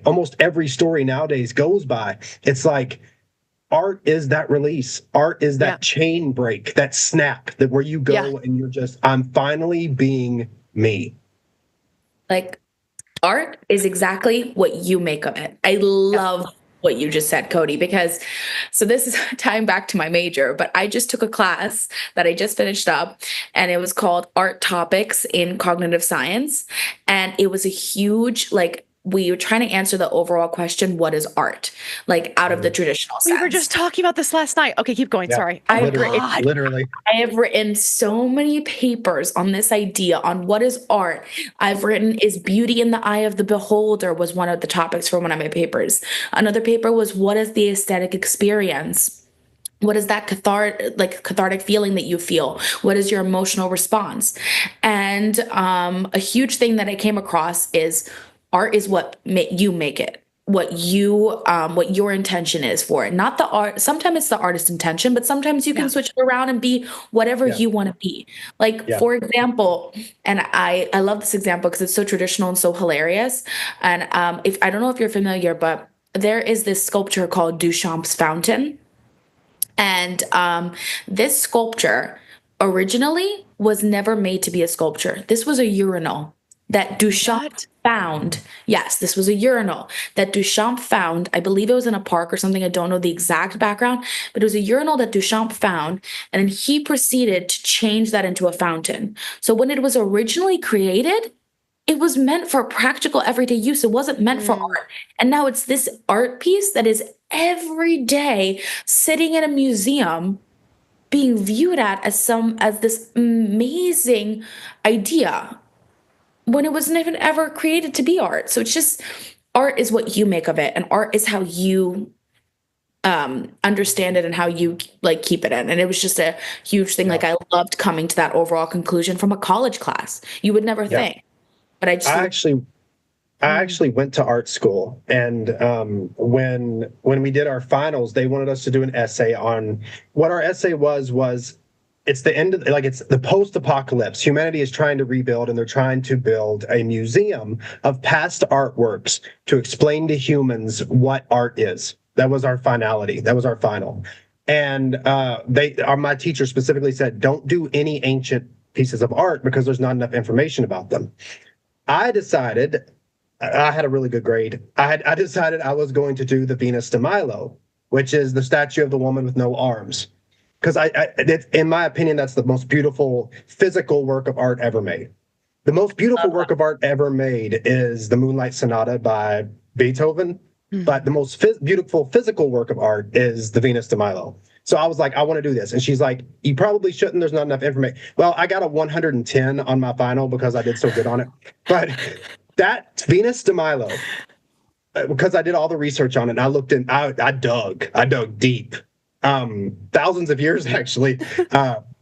almost every story nowadays goes by. It's like art is that release. Art is that chain break, that snap, that where you go and you're just, I'm finally being me. Like, art is exactly what you make of it. I love what you just said, Cody, because so this is tying back to my major, but I just took a class that I just finished up and it was called Art Topics in Cognitive Science. And it was a huge, like, we were trying to answer the overall question, what is art? Like out of the traditional sense. We were just talking about this last night. Okay, keep going. Sorry. Literally. I have written so many papers on this idea on what is art. I've written, is beauty in the eye of the beholder was one of the topics for one of my papers. Another paper was, what is the aesthetic experience? What is that cathartic feeling that you feel? What is your emotional response? And a huge thing that I came across is art is what you make it, what your intention is for it, not the art. Sometimes it's the artist's intention, but sometimes you can switch it around and be whatever you want to be. Like, for example, and I love this example because it's so traditional and so hilarious. And if I don't know if you're familiar, but there is this sculpture called Duchamp's Fountain. And this sculpture originally was never made to be a sculpture. This was a urinal that Duchamp found. Yes, this was a urinal that Duchamp found. I believe it was in a park or something. I don't know the exact background, but it was a urinal that Duchamp found. And then he proceeded to change that into a fountain. So when it was originally created, it was meant for practical everyday use. It wasn't meant for art. And now it's this art piece that is every day sitting in a museum being viewed as this amazing idea when it wasn't even ever created to be art. So it's just, art is what you make of it, and art is how you understand it and how you like keep it in. And it was just a huge thing. Like, I loved coming to that overall conclusion from a college class. You would never think, but I actually went to art school, and when we did our finals, they wanted us to do an essay on what our essay was. It's the end of, like, it's the post-apocalypse. Humanity is trying to rebuild, and they're trying to build a museum of past artworks to explain to humans what art is. That was our finality. That was our final. And my teacher specifically said, don't do any ancient pieces of art because there's not enough information about them. I decided, I had a really good grade. I decided I was going to do the Venus de Milo, which is the statue of the woman with no arms. Because in my opinion, that's the most beautiful physical work of art ever made. The most beautiful work of art ever made is the Moonlight Sonata by Beethoven. But the most beautiful physical work of art is the Venus de Milo. So I was like, I want to do this. And she's like, you probably shouldn't. There's not enough information. Well, I got a 110 on my final because I did so good on it. But that Venus de Milo, because I did all the research on it, and I looked in, I dug deep. Thousands of years, actually.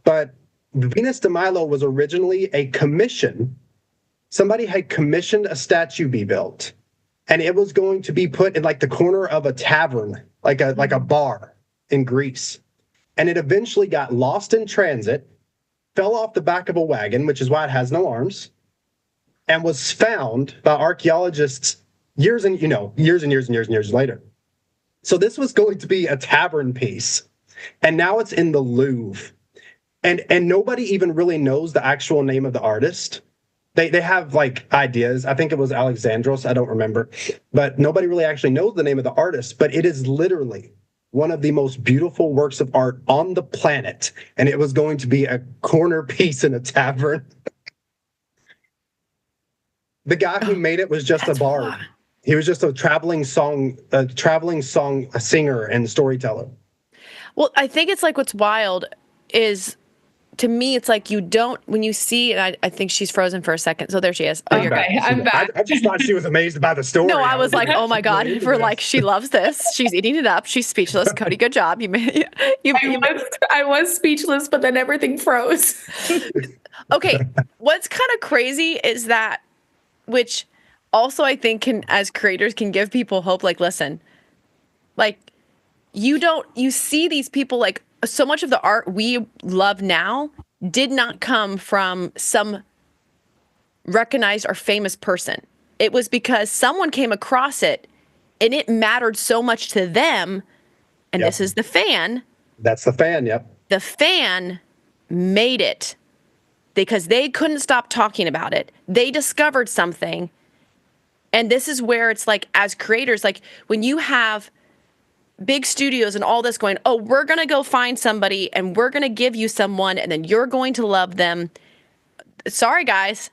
But Venus de Milo was originally a commission. Somebody had commissioned a statue be built, and it was going to be put in like the corner of a tavern, like a bar in Greece. And it eventually got lost in transit, fell off the back of a wagon, which is why it has no arms, and was found by archaeologists years and years later. So this was going to be a tavern piece, and now it's in the Louvre. And nobody even really knows the actual name of the artist. They have like ideas. I think it was Alexandros. I don't remember. But nobody really actually knows the name of the artist. But it is literally one of the most beautiful works of art on the planet, and it was going to be a corner piece in a tavern. The guy who made it was just a bard. Wild. He was just a traveling song singer and storyteller. Well, I think it's like what's wild is, to me, it's like you don't, when you see, and I think she's frozen for a second. So there she is. Oh, you're Okay, I'm back. I just thought she was amazed by the story. No, I was like, oh my God, really for like, she loves this. She's eating it up. She's speechless. Cody, good job. I was speechless, but then everything froze. Okay, what's kind of crazy is that, which also I think can, as creators, can give people hope. Like, listen, like you see these people, like so much of the art we love now did not come from some recognized or famous person. It was because someone came across it and it mattered so much to them. And Yep. this is the fan. That's the fan, yep. The fan made it because they couldn't stop talking about it. They discovered something. And this is where it's like, as creators, like when you have big studios and all this going, oh, we're going to go find somebody and we're going to give you someone and then you're going to love them. Sorry, guys.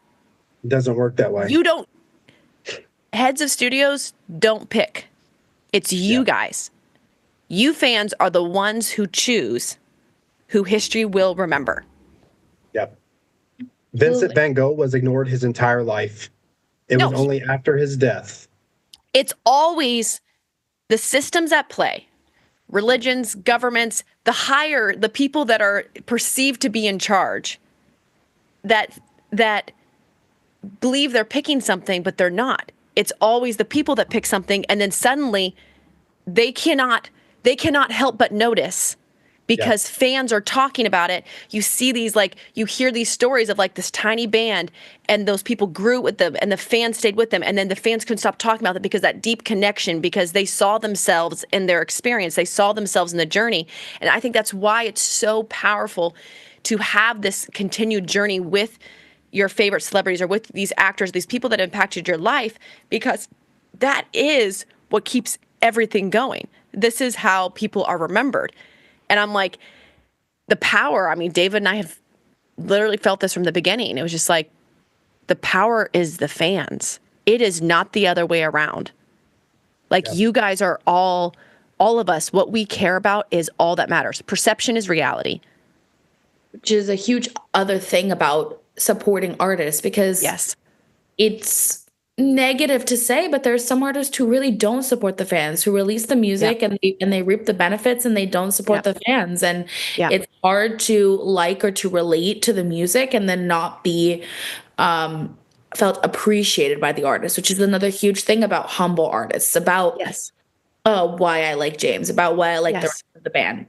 It doesn't work that way. You don't, heads of studios don't pick. It's you Yeah. guys. You fans are the ones who choose who history will remember. Yep. Vincent van Gogh was ignored his entire life. It No, was only after his death. It's always the systems at play, religions, governments, the people that are perceived to be in charge, that believe they're picking something, but they're not. It's always the people that pick something, and then suddenly they cannot help but notice because fans are talking about it. You see these, like, you hear these stories of like this tiny band and those people grew with them and the fans stayed with them. And then the fans couldn't stop talking about it because that deep connection, because they saw themselves in their experience. They saw themselves in the journey. And I think that's why it's so powerful to have this continued journey with your favorite celebrities or with these actors, these people that impacted your life, because that is what keeps everything going. This is how people are remembered. And I'm like, the power, I mean, David and I have literally felt this from the beginning. It was just like, the power is the fans. It is not the other way around. Like, you guys are all of us, what we care about is all that matters. Perception is reality. Which is a huge other thing about supporting artists, because Yes. it's negative to say, but there's some artists who really don't support the fans, who release the music and they reap the benefits and they don't support the fans. And it's hard to like or to relate to the music and then not be felt appreciated by the artist, which is another huge thing about humble artists, about why I like James, about why I like the rest of the band.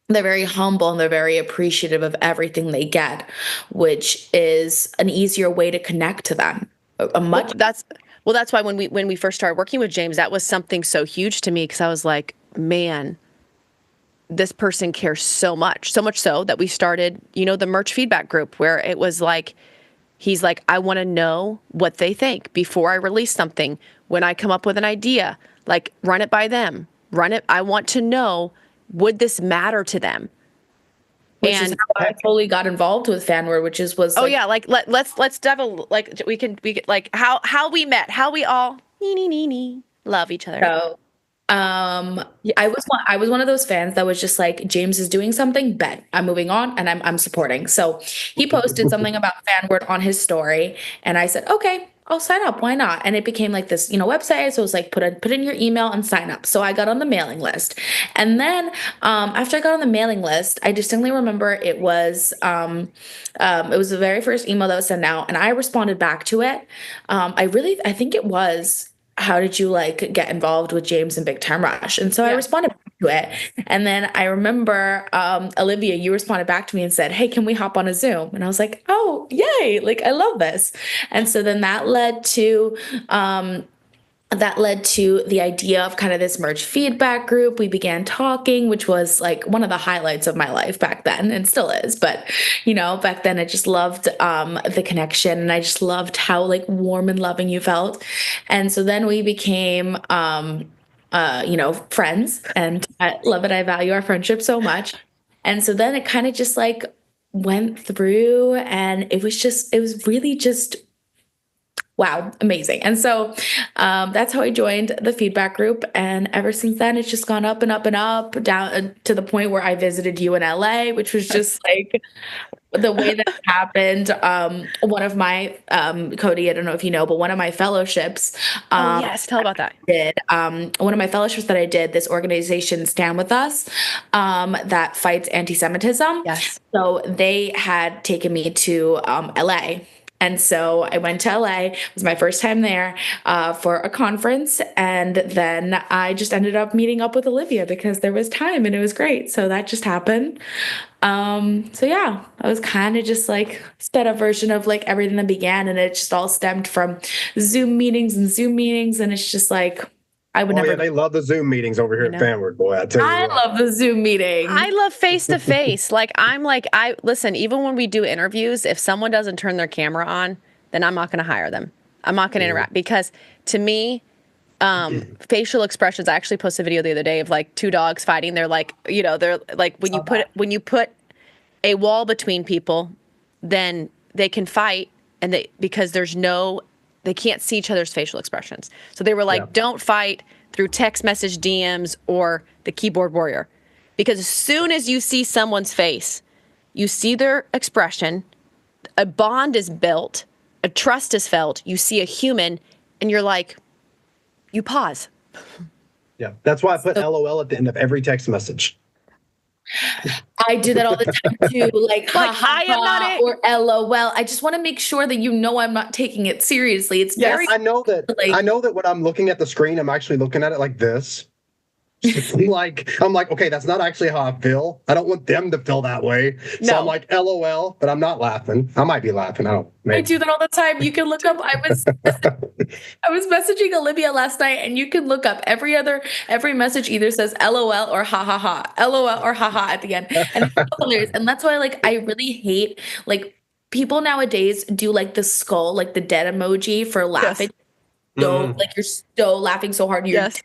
They're very humble and they're very appreciative of everything they get, which is an easier way to connect to them. That's why when we first started working with James, that was something so huge to me, because I was like, man, this person cares so much so that we started, the merch feedback group, where it was like, he's like, I want to know what they think before I release something. When I come up with an idea, like, run it by them, I want to know, would this matter to them? Which is how I totally got involved with Fanward, which was let's devil, like, we can like how we met, how we all love each other. So, I was one of those fans that was just like, James is doing something, bet I'm moving on and I'm supporting. So he posted something about Fanward on his story, and I said, okay, I'll sign up. Why not? And it became like this, website. So it was like, put in your email and sign up. So I got on the mailing list. And then after I got on the mailing list, I distinctly remember it was the very first email that was sent out, and I responded back to it. I think it was, how did you get involved with James and Big Time Rush? And so I responded back to it. And then I remember, Olivia, you responded back to me and said, hey, can we hop on a Zoom? And I was like, oh, yay. I love this. And so then that led to the idea of kind of this merch feedback group. We began talking, which was one of the highlights of my life back then, and still is. But, back then I just loved the connection, and I just loved how warm and loving you felt. And so then we became friends, and I love it. I value our friendship so much. And so then it kind of just like went through, and it was really just wow, amazing. And so that's how I joined the feedback group. And ever since then, it's just gone up and up and up, down to the point where I visited you in LA, which was just like the way that it happened. One of my, Cody, I don't know if you know, but one of my fellowships. Oh, yes. Tell about that. One of my fellowships that I did, this organization, Stand With Us, that fights anti-Semitism. Yes. So they had taken me to LA. And so I went to LA. It was my first time there for a conference. And then I just ended up meeting up with Olivia because there was time and it was great. So that just happened. So yeah, I was kind of just like sped up version of like everything that began. And it just all stemmed from Zoom meetings. And it's just like, I would never. Yeah, they love the Zoom meetings over here at Fanward, boy. I tell you I love the Zoom meetings. I love face to face. Listen, even when we do interviews, if someone doesn't turn their camera on, then I'm not going to hire them. I'm not going to interact because to me, facial expressions. I actually posted a video the other day of like two dogs fighting. They're like, they're like when you put a wall between people, then they can fight because they can't see each other's facial expressions. So they were like, don't fight through text message DMs or the keyboard warrior. Because as soon as you see someone's face, you see their expression, a bond is built, a trust is felt, you see a human, and you're like, you pause. Yeah, that's why I put LOL at the end of every text message. I do that all the time too, like I am not or LOL. I just want to make sure that I'm not taking it seriously. It's very. I know that when I'm looking at the screen, I'm actually looking at it like this. I'm like, okay, that's not actually how I feel. I don't want them to feel that way. So I'm like, LOL, but I'm not laughing. I might be laughing. I do that all the time. You can look up. I was messaging Olivia last night, and you can look up every message either says LOL or ha ha ha, LOL or ha ha at the end, and it's so hilarious. And that's why, I really hate people nowadays do the skull, the dead emoji for laughing. Yes. So you're so laughing so hard, you're dead.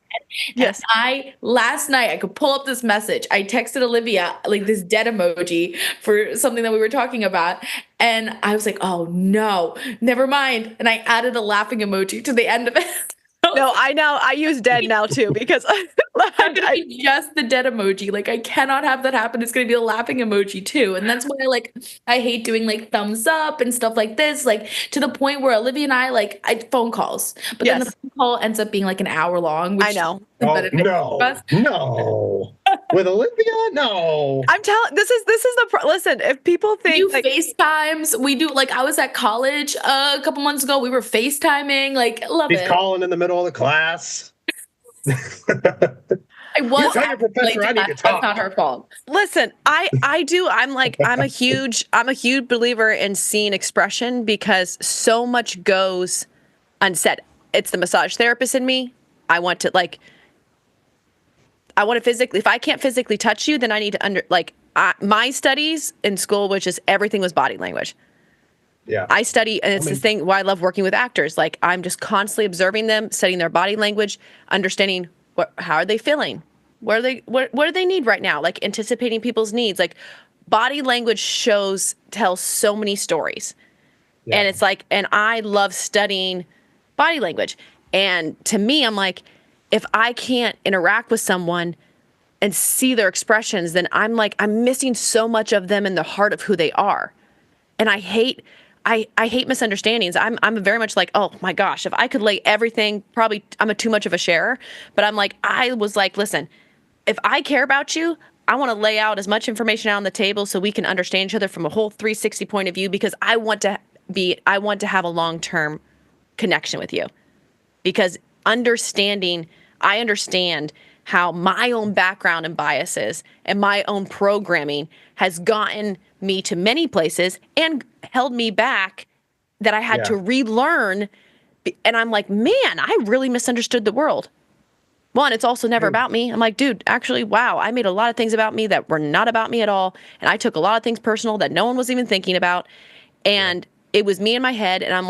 Yes. And last night I could pull up this message. I texted Olivia this dead emoji for something that we were talking about, and I was like, "Oh no, never mind." And I added a laughing emoji to the end of it. No, I know. I use dead now too because I'm gonna be just the dead emoji. I cannot have that happen. It's gonna be a laughing emoji too, and that's why I hate doing thumbs up and stuff like this. To the point where Olivia and I phone calls, but then the phone call ends up being an hour long. Which I know. No. With Olivia, no. I'm telling. This is listen. If people think you FaceTimes, we do. I was at college a couple months ago. We were FaceTiming. Love it. He's calling in the middle of the class. I was. Tell your professor I need to talk. That's not her fault. Listen, I do. I'm a huge believer in seeing expression because so much goes unsaid. It's the massage therapist in me. I want to physically, if I can't physically touch you, then I need to my studies in school, which is everything was body language. Yeah. I study, and it's this thing why I love working with actors. I'm just constantly observing them, studying their body language, understanding how are they feeling? What do they need right now? Anticipating people's needs. Body language tells so many stories. Yeah. And it's and I love studying body language. And to me, I'm if I can't interact with someone and see their expressions, then I'm missing so much of them in the heart of who they are. And I hate misunderstandings. I'm very much oh my gosh, if I could lay everything, probably I'm too much of a sharer, but I was listen, if I care about you, I want to lay out as much information out on the table so we can understand each other from a whole 360 point of view, because I want to have a long-term connection with you. Because I understand how my own background and biases and my own programming has gotten me to many places and held me back that I had to relearn. And I'm man, I really misunderstood the world. One, it's also never about me. I'm dude, actually, wow, I made a lot of things about me that were not about me at all. And I took a lot of things personal that no one was even thinking about. And it was me in my head. And I'm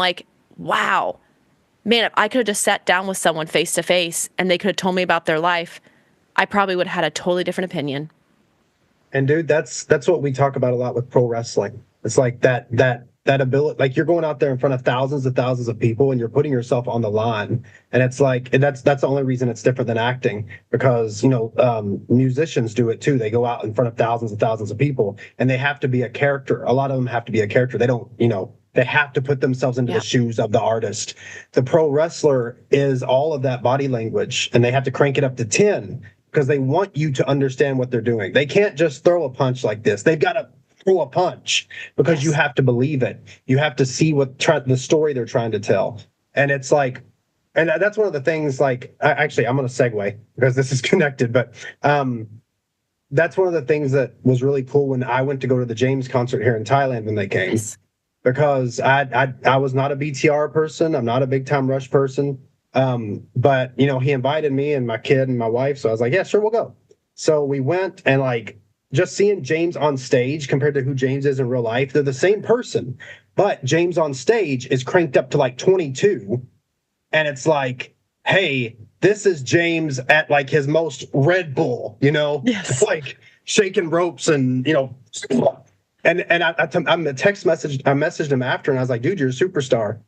wow, man, if I could have just sat down with someone face to face and they could have told me about their life, I probably would have had a totally different opinion. And dude, that's what we talk about a lot with pro wrestling. It's like that ability, like you're going out there in front of thousands of people and you're putting yourself on the line. And it's like, and that's the only reason it's different than acting, because, musicians do it too. They go out in front of thousands of people and they have to be a character. A lot of them have to be a character. They don't, they have to put themselves into the shoes of the artist. The pro wrestler is all of that body language, and they have to crank it up to 10 because they want you to understand what they're doing. They can't just throw a punch like this. They've got to throw a punch because you have to believe it. You have to see the story they're trying to tell. And it's like, and that's one of the things, like, actually, I'm going to segue because this is connected, but that's one of the things that was really cool when I went to go to the James concert here in Thailand when they came. Yes. Because I was not a BTR person. I'm not a big time Rush person. But he invited me and my kid and my wife. So I was like, yeah, sure, we'll go. So we went, and like just seeing James on stage compared to who James is in real life, they're the same person, but James on stage is cranked up to like 22. And it's like, hey, this is James at like his most Red Bull, yes. Like shaking ropes and, And I messaged him after, and I was like, dude, you're a superstar.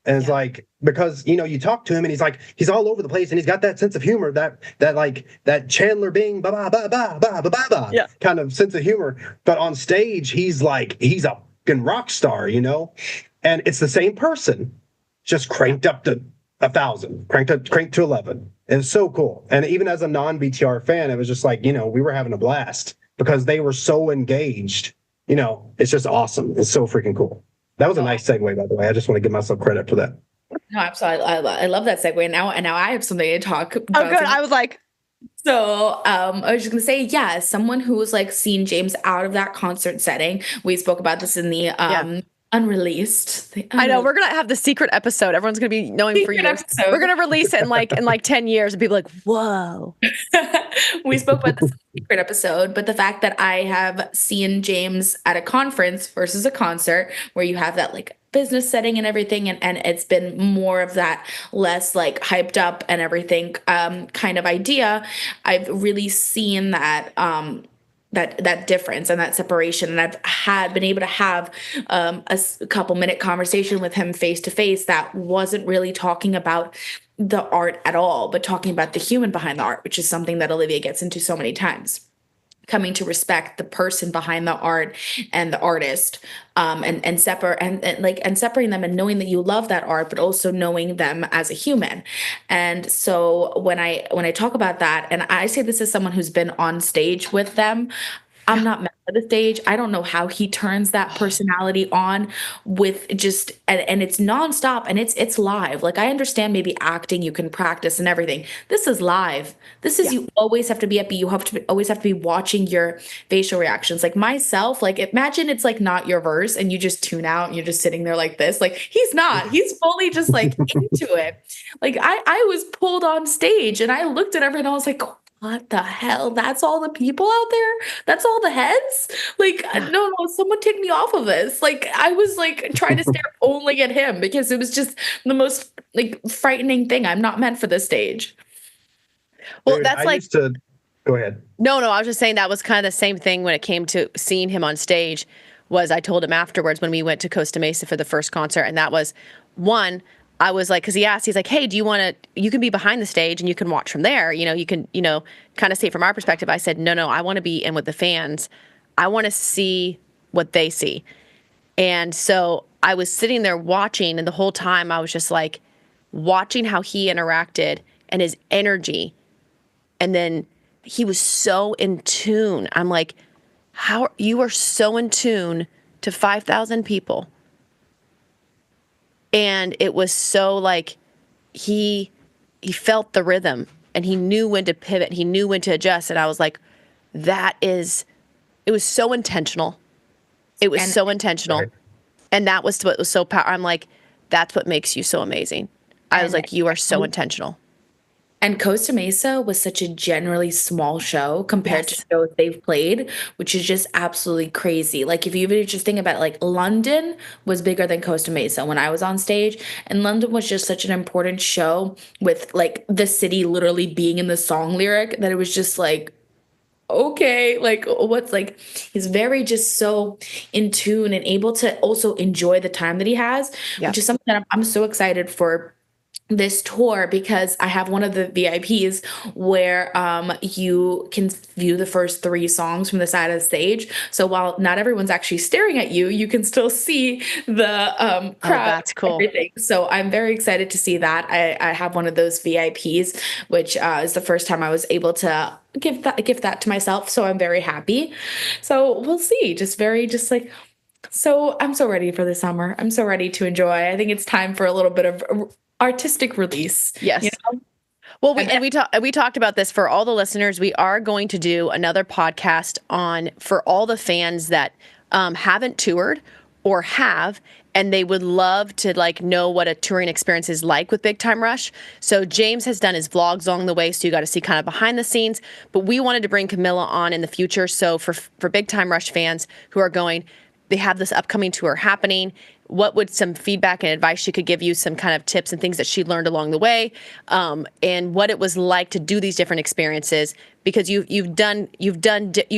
And it's like, because, you talk to him and he's like, he's all over the place and he's got that sense of humor, that Chandler Bing, kind of sense of humor. But on stage, he's like, he's a fucking rock star, and it's the same person, just cranked up to 1,000, cranked to 11. And it's so cool. And even as a non-BTR fan, it was just like, we were having a blast because they were so engaged. It's just awesome. It's so freaking cool. That was a nice segue, by the way. I just want to give myself credit for that. No, absolutely. I love that segue. Now I have something to talk about. Oh, good. I was like, so I was just gonna say, yeah, someone who's like seen James out of that concert setting. We spoke about this in the unreleased. I know, we're gonna have the secret episode. Everyone's gonna be knowing for years. We're gonna release it in like 10 years, and people are like, whoa. We spoke about this in the secret episode, but the fact that I have seen James at a conference versus a concert where you have that like business setting and everything, and it's been more of that less like hyped up and everything kind of idea. I've really seen that that difference and that separation. And I've been able to have a couple minute conversation with him face to face that wasn't really talking about the art at all, but talking about the human behind the art, which is something that Olivia gets into so many times. Coming to respect the person behind the art and the artist, and separating them and knowing that you love that art, but also knowing them as a human. And so when I talk about that, and I say this as someone who's been on stage with them, I'm not meant for the stage. I don't know how he turns that personality on with just, and it's nonstop and it's live. Like, I understand maybe acting, you can practice and everything. This is live. This is, you always have to be happy. You always have to be watching your facial reactions. Like myself, like imagine it's like not your verse and you just tune out and you're just sitting there like this. Like he's not, he's fully just like into it. Like I was pulled on stage and I looked at everyone and I was like, what the hell? That's all the people out there? That's all the heads? Like, no, someone take me off of this. Like, I was like trying to stare only at him because it was just the most like frightening thing. I'm not meant for this stage. Well, dude, that's go ahead. No, I was just saying that was kind of the same thing when it came to seeing him on stage. Was I told him afterwards when we went to Costa Mesa for the first concert, and that was one. I was like, because he asked, he's like, hey, do you want to, you can be behind the stage and you can watch from there. You can, kind of see it from our perspective. I said, no, I want to be in with the fans. I want to see what they see. And so I was sitting there watching, and the whole time I was just like watching how he interacted and his energy. And then he was so in tune. I'm like, how you are so in tune to 5,000 people. And it was so like he felt the rhythm and he knew when to pivot. He knew when to adjust. And I was like, it was so intentional. It was so intentional. Right. And that was what was so powerful. I'm like, that's what makes you so amazing. I was like, you are so intentional. And Costa Mesa was such a generally small show compared to shows they've played, which is just absolutely crazy. Like if you even just think about it, like London was bigger than Costa Mesa when I was on stage, and London was just such an important show with like the city literally being in the song lyric that it was just like, okay, like what's like he's very just so in tune and able to also enjoy the time that he has, which is something that I'm so excited for this tour, because I have one of the VIPs where you can view the first 3 songs from the side of the stage. So while not everyone's actually staring at you, you can still see the crowd. That's cool. Everything. So I'm very excited to see that. I have one of those VIPs, which is the first time I was able to give that to myself. So I'm very happy. So we'll see. So I'm so ready for the summer. I'm so ready to enjoy. I think it's time for a little bit of artistic release. Yes. Well, we talked about this for all the listeners. We are going to do another podcast for all the fans that haven't toured or have, and they would love to like know what a touring experience is like with Big Time Rush. So James has done his vlogs along the way, so you got to see kind of behind the scenes. But we wanted to bring Camilla on in the future. So for Big Time Rush fans who are going, they have this upcoming tour happening. What would some feedback and advice she could give you, some kind of tips and things that she learned along the way, and what it was like to do these different experiences, because you've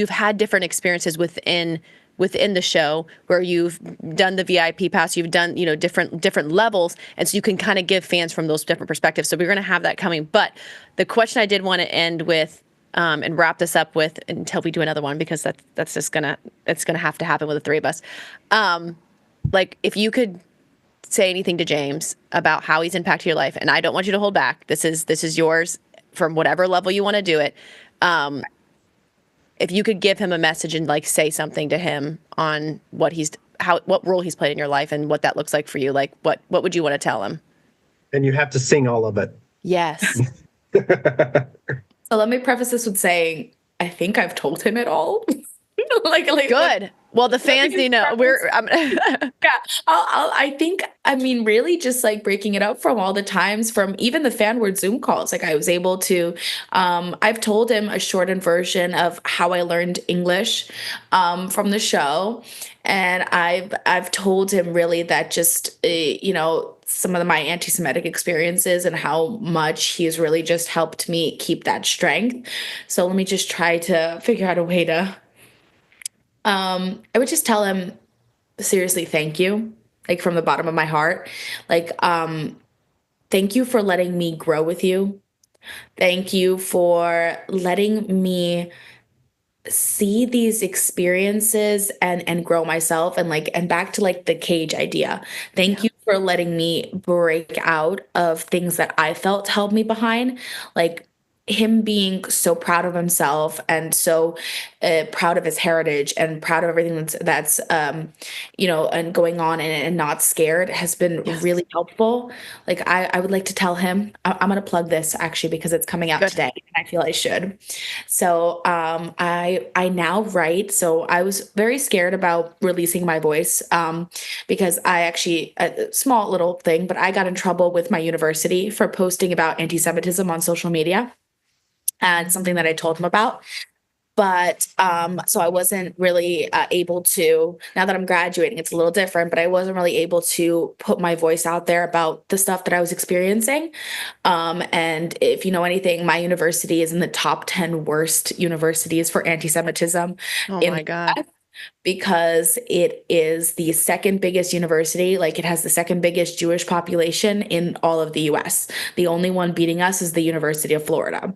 had different experiences within the show where you've done the VIP pass, you've done, different levels. And so you can kind of give fans from those different perspectives. So we're going to have that coming. But the question I did want to end with, and wrap this up with until we do another one, because that's just it's gonna have to happen with the 3 of us. Like if you could say anything to James about how he's impacted your life, and I don't want you to hold back. This is yours from whatever level you want to do it. If you could give him a message and like say something to him on what role he's played in your life and what that looks like for you, like what would you want to tell him? And you have to sing all of it. Yes. So let me preface this with saying, I think I've told him it all. like good. Well, the fans need to know. I mean, really just like breaking it up from all the times from even the Fanward Zoom calls. Like I was able to, I've told him a shortened version of how I learned English from the show. And I've told him really that just, some of my anti-Semitic experiences and how much he's really just helped me keep that strength. So let me just try to figure out a way to, I would just tell him, seriously, thank you, like from the bottom of my heart. Like, thank you for letting me grow with you. Thank you for letting me see these experiences and grow myself, and back to like the cage idea. Thank you for letting me break out of things that I felt held me behind. Like him being so proud of himself and so proud of his heritage and proud of everything that's and going on and not scared has been really helpful. Like I would like to tell him, I'm going to plug this actually because it's coming out today and I feel I should. So I now write. So I was very scared about releasing my voice because I actually, a small little thing, but I got in trouble with my university for posting about anti-Semitism on social media. And something that I told him about. But so I wasn't really able to, now that I'm graduating, it's a little different, but I wasn't really able to put my voice out there about the stuff that I was experiencing. And if you know anything, my university is in the top 10 worst universities for anti-Semitism. Oh my God. Because it is the second biggest university. Like it has the second biggest Jewish population in all of the US. The only one beating us is the University of Florida.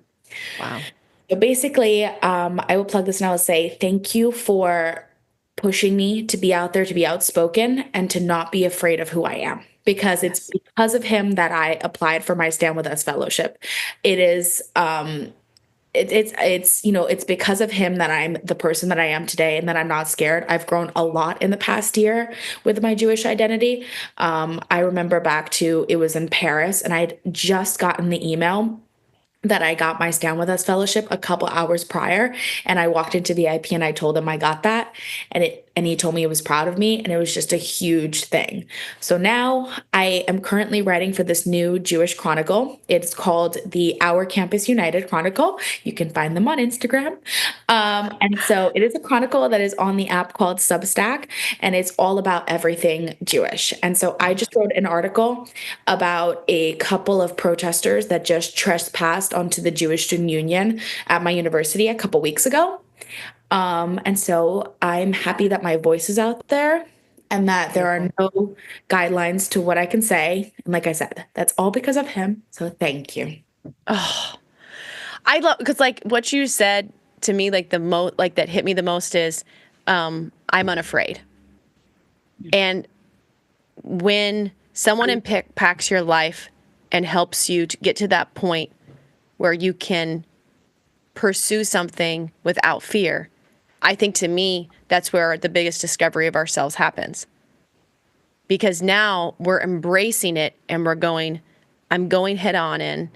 Wow. So basically, I will plug this and I will say thank you for pushing me to be out there, to be outspoken, and to not be afraid of who I am. Because it's because of him that I applied for my Stand With Us fellowship. It is, it's because of him that I'm the person that I am today and that I'm not scared. I've grown a lot in the past year with my Jewish identity. I remember back to, it was in Paris and I'd just gotten the email that I got my Stand With Us fellowship a couple hours prior. And I walked into VIP and I told them I got that. And and he told me he was proud of me, and it was just a huge thing. So now I am currently writing for this new Jewish chronicle. It's called the Our Campus United Chronicle. You can find them on Instagram. And so it is a chronicle that is on the app called Substack, and it's all about everything Jewish. And so I just wrote an article about a couple of protesters that just trespassed onto the Jewish Student Union at my university a couple weeks ago. And so I'm happy that my voice is out there and that there are no guidelines to what I can say. And like I said, that's all because of him. So thank you. Oh, I love, because like what you said to me, like the most, like that hit me the most is, I'm unafraid. And when someone impacts your life and helps you to get to that point where you can pursue something without fear, I think to me, that's where the biggest discovery of ourselves happens. Because now we're embracing it and we're going, I'm going head on in.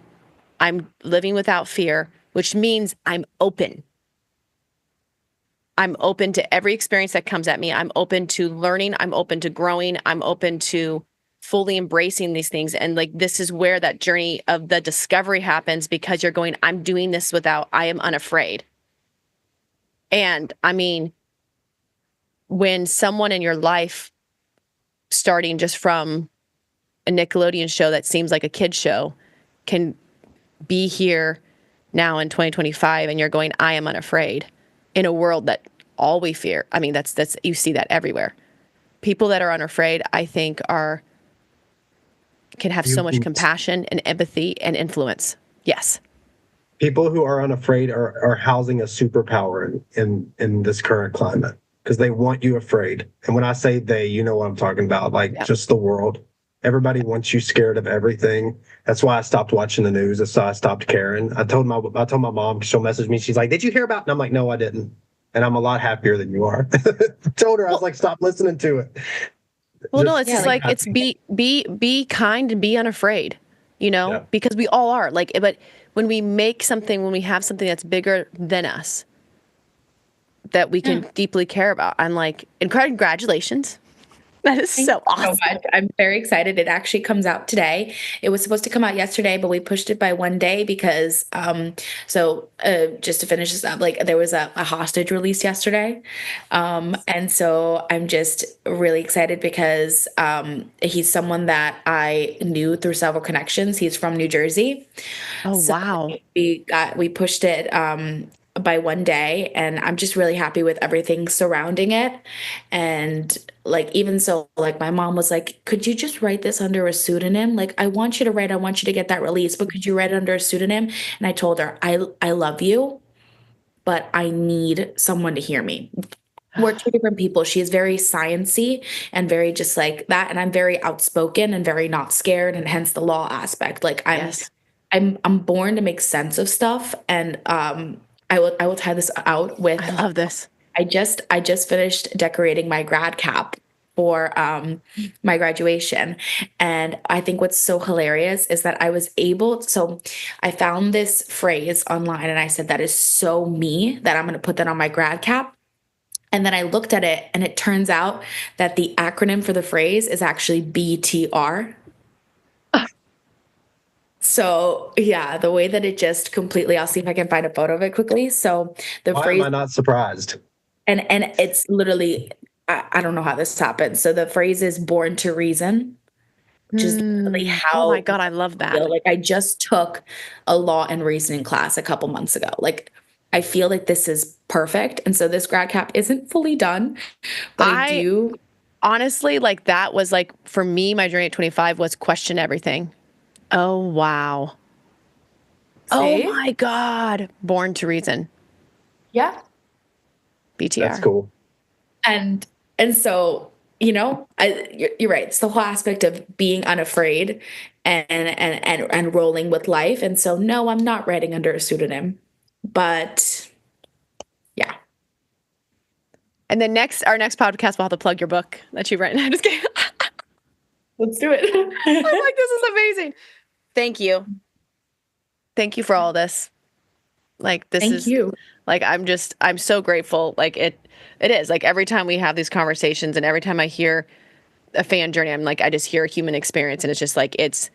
I'm living without fear, which means I'm open. I'm open to every experience that comes at me. I'm open to learning. I'm open to growing. I'm open to fully embracing these things. And like, this is where that journey of the discovery happens, because you're going, I'm doing this without, I am unafraid. And I mean, when someone in your life, starting just from a Nickelodeon show that seems like a kid show, can be here now in 2025, and you're going, I am unafraid, in a world that all we fear. I mean, that's you see that everywhere. People that are unafraid, I think, can have so much compassion and empathy and influence. Yes. People who are unafraid are housing a superpower in this current climate, because they want you afraid. And when I say they, you know what I'm talking about, like just the world. Everybody wants you scared of everything. That's why I stopped watching the news. That's why I stopped caring. I told my mom, she'll message me. She's like, did you hear about? And I'm like, no, I didn't. And I'm a lot happier than you are. I told her, I was like, stop listening to it. Well, no, it's just like it's be kind and be unafraid, because we all are. Like, but when we when we have something that's bigger than us, that we can deeply care about, I'm like, congratulations. That is so awesome. So much. I'm very excited. It actually comes out today. It was supposed to come out yesterday, but we pushed it by one day because, just to finish this up, like there was a hostage released yesterday. And so I'm just really excited because he's someone that I knew through several connections. He's from New Jersey. Oh, so wow. We pushed it by one day, and I'm just really happy with everything surrounding it. And like, even so, like my mom was like, could you just write this under a pseudonym? Like, I want you to get that release, but could you write it under a pseudonym? And I told her, I love you, but I need someone to hear me. We're two different people. She is very sciencey and very just like that. And I'm very outspoken and very not scared, and hence the law aspect. Like I'm born to make sense of stuff. And, I will tie this out with. I love this. I just finished decorating my grad cap for my graduation, and I think what's so hilarious is that I found this phrase online, and I said, that is so me that I'm going to put that on my grad cap. And then I looked at it, and it turns out that the acronym for the phrase is actually BTR. So yeah, the way that it just completely, I'll see if I can find a photo of it quickly. So the Why phrase, am I not surprised? and it's literally, I don't know how this happened. So the phrase is born to reason, which is literally how. Oh my God, I love that. Like I just took a law and reasoning class a couple months ago. Like I feel like this is perfect. And so this grad cap isn't fully done, but I do. Honestly, like that was like, for me, my journey at 25 was question everything. Oh, wow. See? Oh my God. Born to reason. Yeah. BTR. That's cool. And so, you're right. It's the whole aspect of being unafraid and rolling with life. And so, no, I'm not writing under a pseudonym, but yeah. And then our next podcast, we'll have to plug your book that you've written. I'm just kidding. Let's do it. I'm like, this is amazing. Thank you. Thank you for all this. Like, this Thank you. Like, I'm so grateful. Like It is like every time we have these conversations and every time I hear a fan journey, I'm like, I just hear a human experience. And it's just like, it's,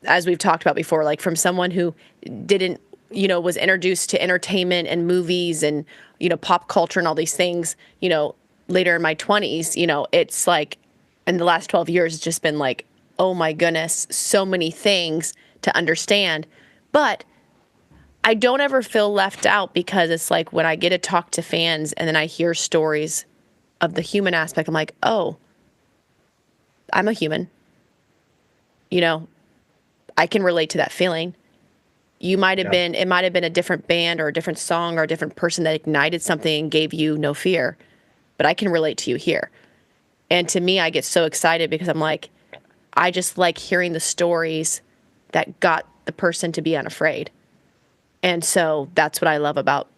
as we've talked about before, like from someone who didn't, was introduced to entertainment and movies and, pop culture and all these things, later in my 20s, it's like in the last 12 years, it's just been like, oh my goodness, so many things to understand. But I don't ever feel left out because it's like when I get to talk to fans and then I hear stories of the human aspect, I'm like, oh, I'm a human. I can relate to that feeling. You might have been, it might have been a different band or a different song or a different person that ignited something and gave you no fear, but I can relate to you here. And to me, I get so excited because I'm like, I just like hearing the stories that got the person to be unafraid. And so that's what I love about,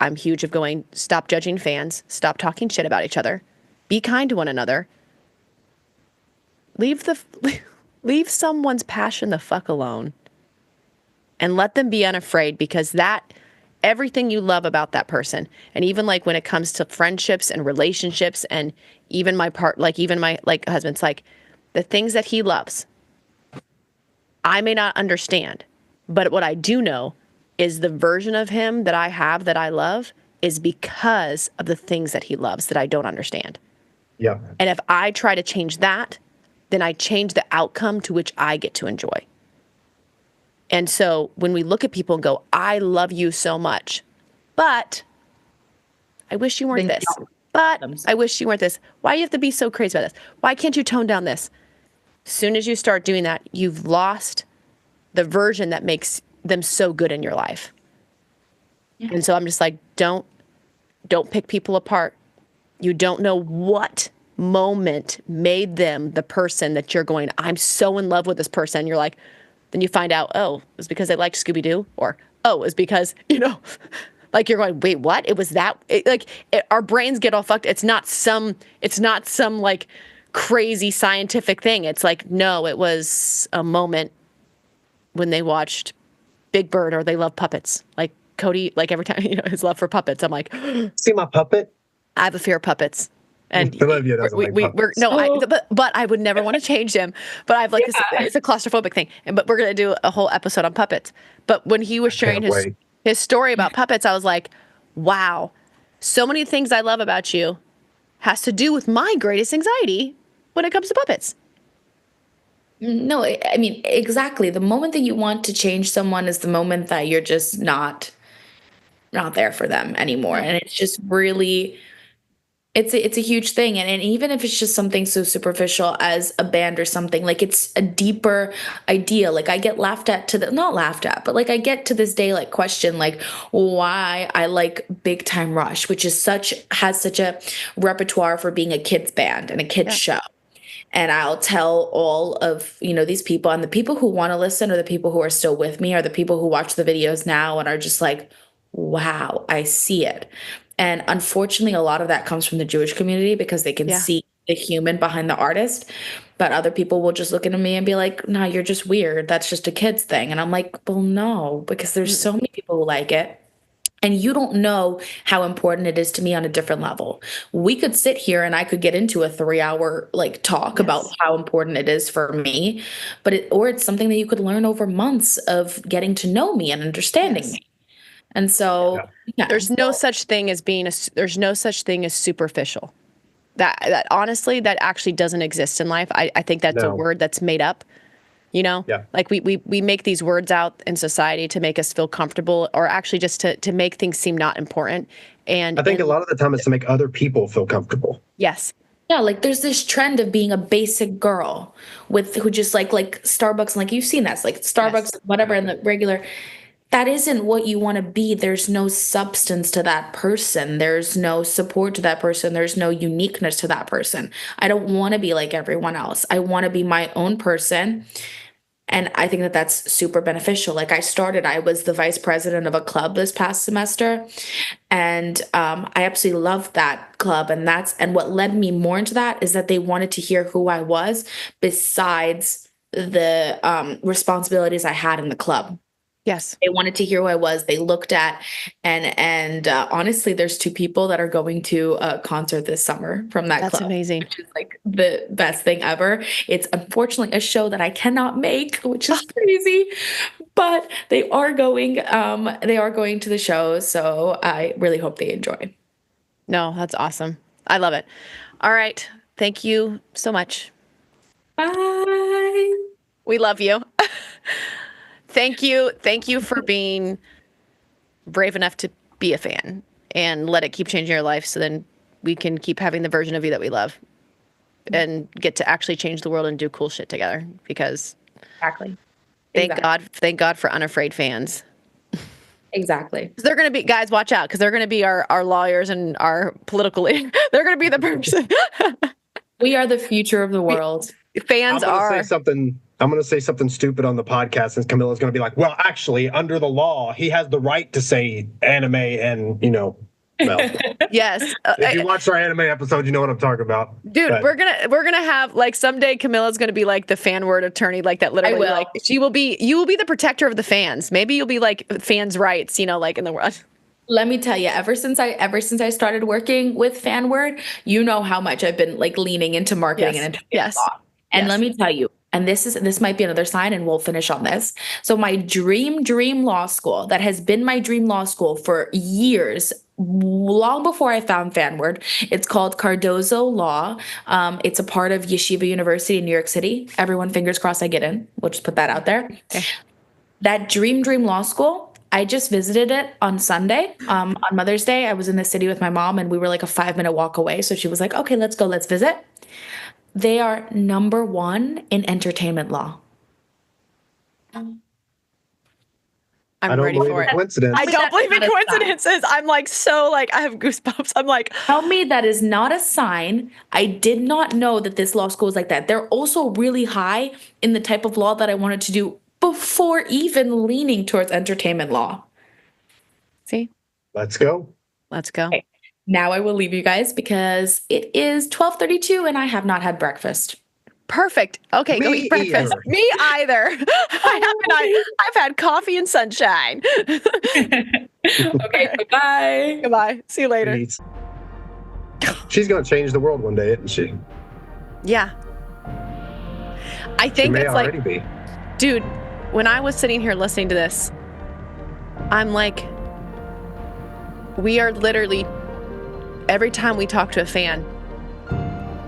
I'm huge of going, stop judging fans, stop talking shit about each other, be kind to one another, leave someone's passion the fuck alone and let them be unafraid, because that, everything you love about that person, and even like when it comes to friendships and relationships and even my husband's like the things that he loves, I may not understand, but what I do know is the version of him that I have that I love is because of the things that he loves that I don't understand. Yeah. And if I try to change that, then I change the outcome to which I get to enjoy. And so when we look at people and go, I love you so much, but I wish you weren't this. But I wish you weren't this. Why do you have to be so crazy about this? Why can't you tone down this? As soon as you start doing that, you've lost the version that makes them so good in your life. Yeah. And so I'm just like, don't pick people apart. You don't know what moment made them the person that you're going, I'm so in love with this person. You're like, then you find out, oh, it was because they liked Scooby-Doo, or, oh, it was because, like you're going, wait, what? It was that, our brains get all fucked. It's not some like crazy scientific thing. It's like, no, it was a moment when they watched Big Bird or they love puppets. Like Cody, like every time, his love for puppets, I'm like, see my puppet? I have a fear of puppets. And Olivia doesn't like puppets. but I would never want to change him. But I've like, it's a claustrophobic thing. But we're going to do a whole episode on puppets. But when he was sharing his story about puppets, I was like, wow, so many things I love about you has to do with my greatest anxiety when it comes to puppets. No, I mean, exactly. The moment that you want to change someone is the moment that you're just not there for them anymore. And it's just really, it's a huge thing. And even if it's just something so superficial as a band or something, like it's a deeper idea. Like I get not laughed at, but like I get to this day, like question, like why I like Big Time Rush, which has such a repertoire for being a kid's band and a kid's show. And I'll tell all of, these people, and the people who want to listen, or the people who are still with me, or the people who watch the videos now and are just like, wow, I see it. And unfortunately, a lot of that comes from the Jewish community because they can see the human behind the artist. But other people will just look at me and be like, no, you're just weird. That's just a kid's thing. And I'm like, well, no, because there's so many people who like it. And you don't know how important it is to me on a different level. We could sit here and I could get into a 3-hour talk about how important it is for me, or it's something that you could learn over months of getting to know me and understanding me. And so there's no such thing as superficial. That honestly, that actually doesn't exist in life. I think that's a word that's made up. Like we make these words out in society to make us feel comfortable, or actually just to make things seem not important. And I think a lot of the time it's to make other people feel comfortable. Yes. Yeah, like there's this trend of being a basic girl who just like Starbucks, and like you've seen that, like Starbucks, whatever, and the regular. That isn't what you want to be. There's no substance to that person. There's no support to that person. There's no uniqueness to that person. I don't want to be like everyone else. I want to be my own person. And I think that that's super beneficial. Like I was the vice president of a club this past semester. And I absolutely loved that club. And what led me more into that is that they wanted to hear who I was besides the responsibilities I had in the club. Yes. They wanted to hear who I was. They looked at, and honestly, there's 2 people that are going to a concert this summer from that That's club. amazing. Which is like the best thing ever. It's unfortunately a show that I cannot make, which is crazy, but they are going to the show. So I really hope they enjoy. No, that's awesome. I love it. All right. Thank you so much. Bye. We love you. Thank you. Thank you for being brave enough to be a fan and let it keep changing your life so then we can keep having the version of you that we love and get to actually change the world and do cool shit together because Exactly. thank God for unafraid fans. Exactly. They're going to be, guys, watch out because they're going to be our lawyers and our political leaders. They're going to be the person. We are the future of the world. Fans are. I'm going to say something stupid on the podcast, and Camilla's going to be like, well, actually, under the law, he has the right to say anime and, well. Yes. If you watch our anime episode, you know what I'm talking about. Dude, but we're gonna have like someday Camilla's gonna be like the fan word attorney, like that literally like you will be the protector of the fans. Maybe you'll be like fans' rights, like in the world. Let me tell you, ever since I started working with Fanward, you know how much I've been like leaning into marketing and into law. And let me tell you, and this might be another sign, and we'll finish on this. So my dream law school that has been my dream law school for years, long before I found Fanward, it's called Cardozo Law. It's a part of Yeshiva University in New York City. Everyone, fingers crossed I get in. We'll just put that out there. Okay. That dream law school, I just visited it on Sunday. On Mother's Day, I was in the city with my mom, and we were like a 5-minute walk away. So she was like, okay, let's go, let's visit. They are number 1 in entertainment law. I'm ready for it. Coincidence. I don't believe in coincidences. I'm like, so like, I have goosebumps. I'm like, tell me that is not a sign. I did not know that this law school is like that. They're also really high in the type of law that I wanted to do before even leaning towards entertainment law. See? Let's go. Okay. Now I will leave you guys because it is 12:32 and I have not had breakfast. Perfect. Okay, go eat breakfast. Me either. I've had coffee and sunshine. Okay, bye. Goodbye. See you later. She's going to change the world one day, isn't she? Yeah. I think she may it's already like, be. Dude, when I was sitting here listening to this, I'm like, we are literally, every time we talk to a fan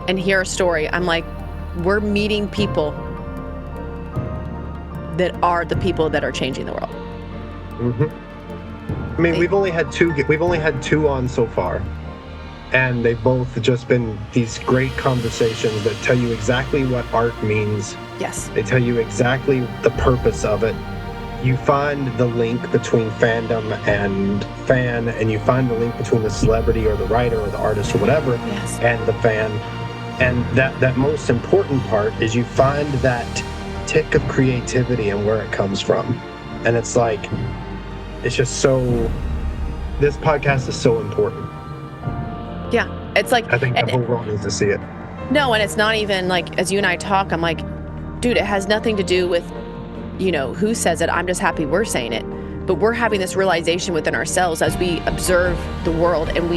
and hear a story, I'm like, we're meeting people that are the people that are changing the world. Mm-hmm. I mean, we've only had two on so far, and they've both just been these great conversations that tell you exactly what art means. Yes. They tell you exactly the purpose of it. You find the link between fandom and fan, and you find the link between the celebrity or the writer or the artist or whatever, and the fan. And that most important part is you find that tick of creativity and where it comes from. And it's like, it's just so, this podcast is so important. Yeah. It's like, I think the whole world needs to see it. No, and it's not even like, as you and I talk, I'm like, dude, it has nothing to do with, who says it. I'm just happy we're saying it. But we're having this realization within ourselves as we observe the world, and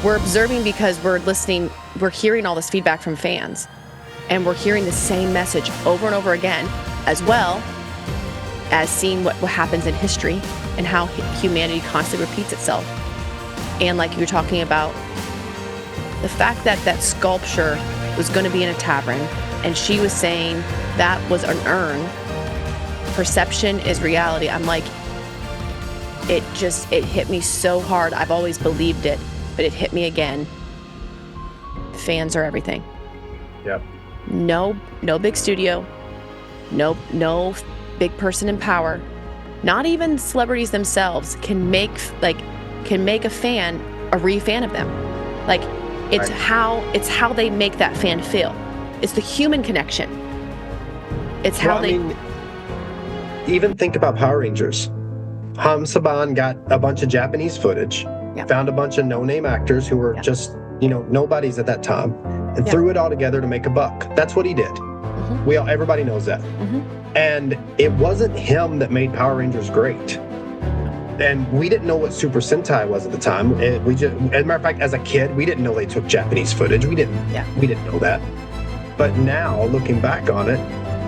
we're observing because we're listening, we're hearing all this feedback from fans, and we're hearing the same message over and over again, as well as seeing what happens in history and how humanity constantly repeats itself. And like you're talking about, the fact that that sculpture was going to be in a tavern, and she was saying that was an urn. Perception is reality. I'm like, it hit me so hard. I've always believed it, but it hit me again. Fans are everything. Yep. No big studio. No big person in power. Not even celebrities themselves can make a fan a re-fan of them. Like, it's how they make that fan feel. It's the human connection. It's how even think about Power Rangers. Ham Saban got a bunch of Japanese footage, found a bunch of no-name actors who were just, nobodies at that time, and threw it all together to make a buck. That's what he did. Everybody knows that. And it wasn't him that made Power Rangers great. And we didn't know what Super Sentai was at the time. As a matter of fact, as a kid, we didn't know they took Japanese footage. We didn't know that. But now, looking back on it,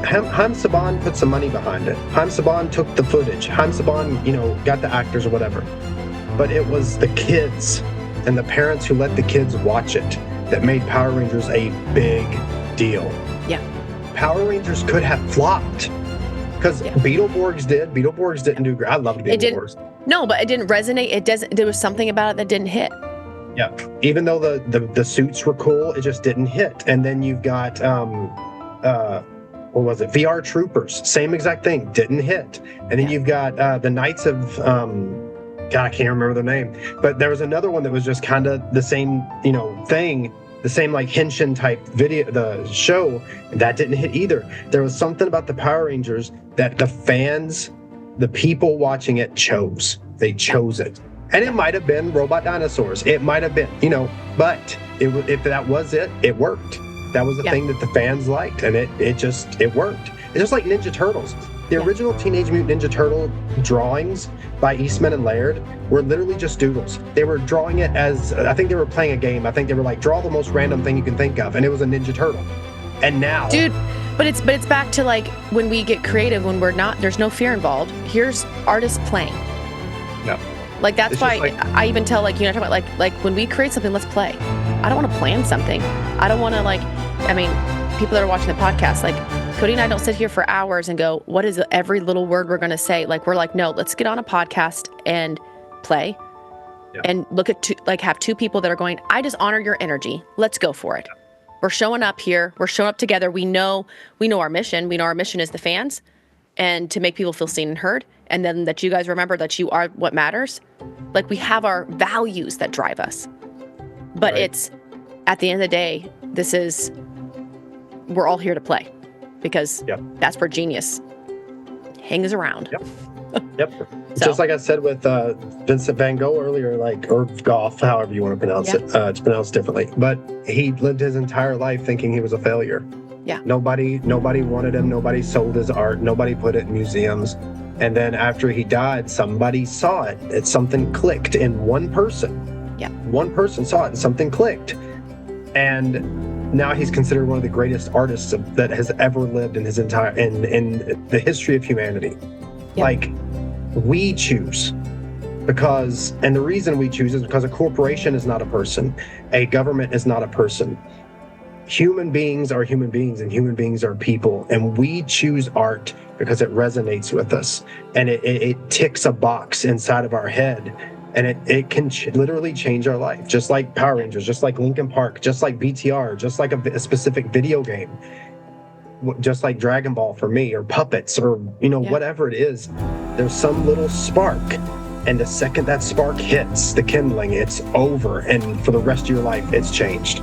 Haim Saban put some money behind it. Haim Saban took the footage. Haim Saban, got the actors or whatever. But it was the kids and the parents who let the kids watch it that made Power Rangers a big deal. Yeah. Power Rangers could have flopped. Because Beetleborgs did. Beetleborgs didn't do great. I loved Beetleborgs. No, but it didn't resonate. There was something about it that didn't hit. Yeah. Even though the suits were cool, it just didn't hit. And then you've got what was it? VR Troopers. Same exact thing. Didn't hit. And then you've got the Knights of God, I can't remember the name. But there was another one that was just kind of the same, thing. The same like Henshin type video, the show, that didn't hit either. There was something about the Power Rangers that the fans, the people watching it chose. They chose it. And it might have been robot dinosaurs. It might have been, but if that was it, it worked. That was the thing that the fans liked, and it worked. It's just like Ninja Turtles. The original Teenage Mutant Ninja Turtle drawings by Eastman and Laird were literally just doodles. They were drawing it as, I think they were playing a game. I think they were like, draw the most random thing you can think of, and it was a Ninja Turtle. And now, dude, but it's back to like when we get creative, when there's no fear involved. Here's artists playing. Yeah. Like that's why I even tell talking about like when we create something, let's play. I don't want to plan something. I don't want to people that are watching the podcast, like Cody and I don't sit here for hours and go, what is every little word we're going to say? Like, we're like, no, let's get on a podcast and play and look at have two people that are going, I just honor your energy. Let's go for it. We're showing up here. We're showing up together. We know our mission. We know our mission is the fans and to make people feel seen and heard. And then that you guys remember that you are what matters. Like, we have our values that drive us. But it's, at the end of the day, we're all here to play. Because that's where genius hangs around. Yep. Just like I said with Vincent van Gogh earlier, or Gough, however you want to pronounce it. It's pronounced differently. But he lived his entire life thinking he was a failure. Yeah. Nobody wanted him. Nobody sold his art. Nobody put it in museums. And then after he died, somebody saw it. Something clicked in one person. Yeah. One person saw it and something clicked. And now he's considered one of the greatest artists that has ever lived in his entire in the history of humanity. Yep. Like, we choose and the reason we choose is because a corporation is not a person, a government is not a person. Human beings are human beings, and human beings are people, and we choose art because it resonates with us, and it ticks a box inside of our head. And it can literally change our life, just like Power Rangers, just like Linkin Park, just like BTR, just like a specific video game, just like Dragon Ball for me, or puppets, or whatever it is. There's some little spark, and the second that spark hits the kindling, it's over, and for the rest of your life, it's changed.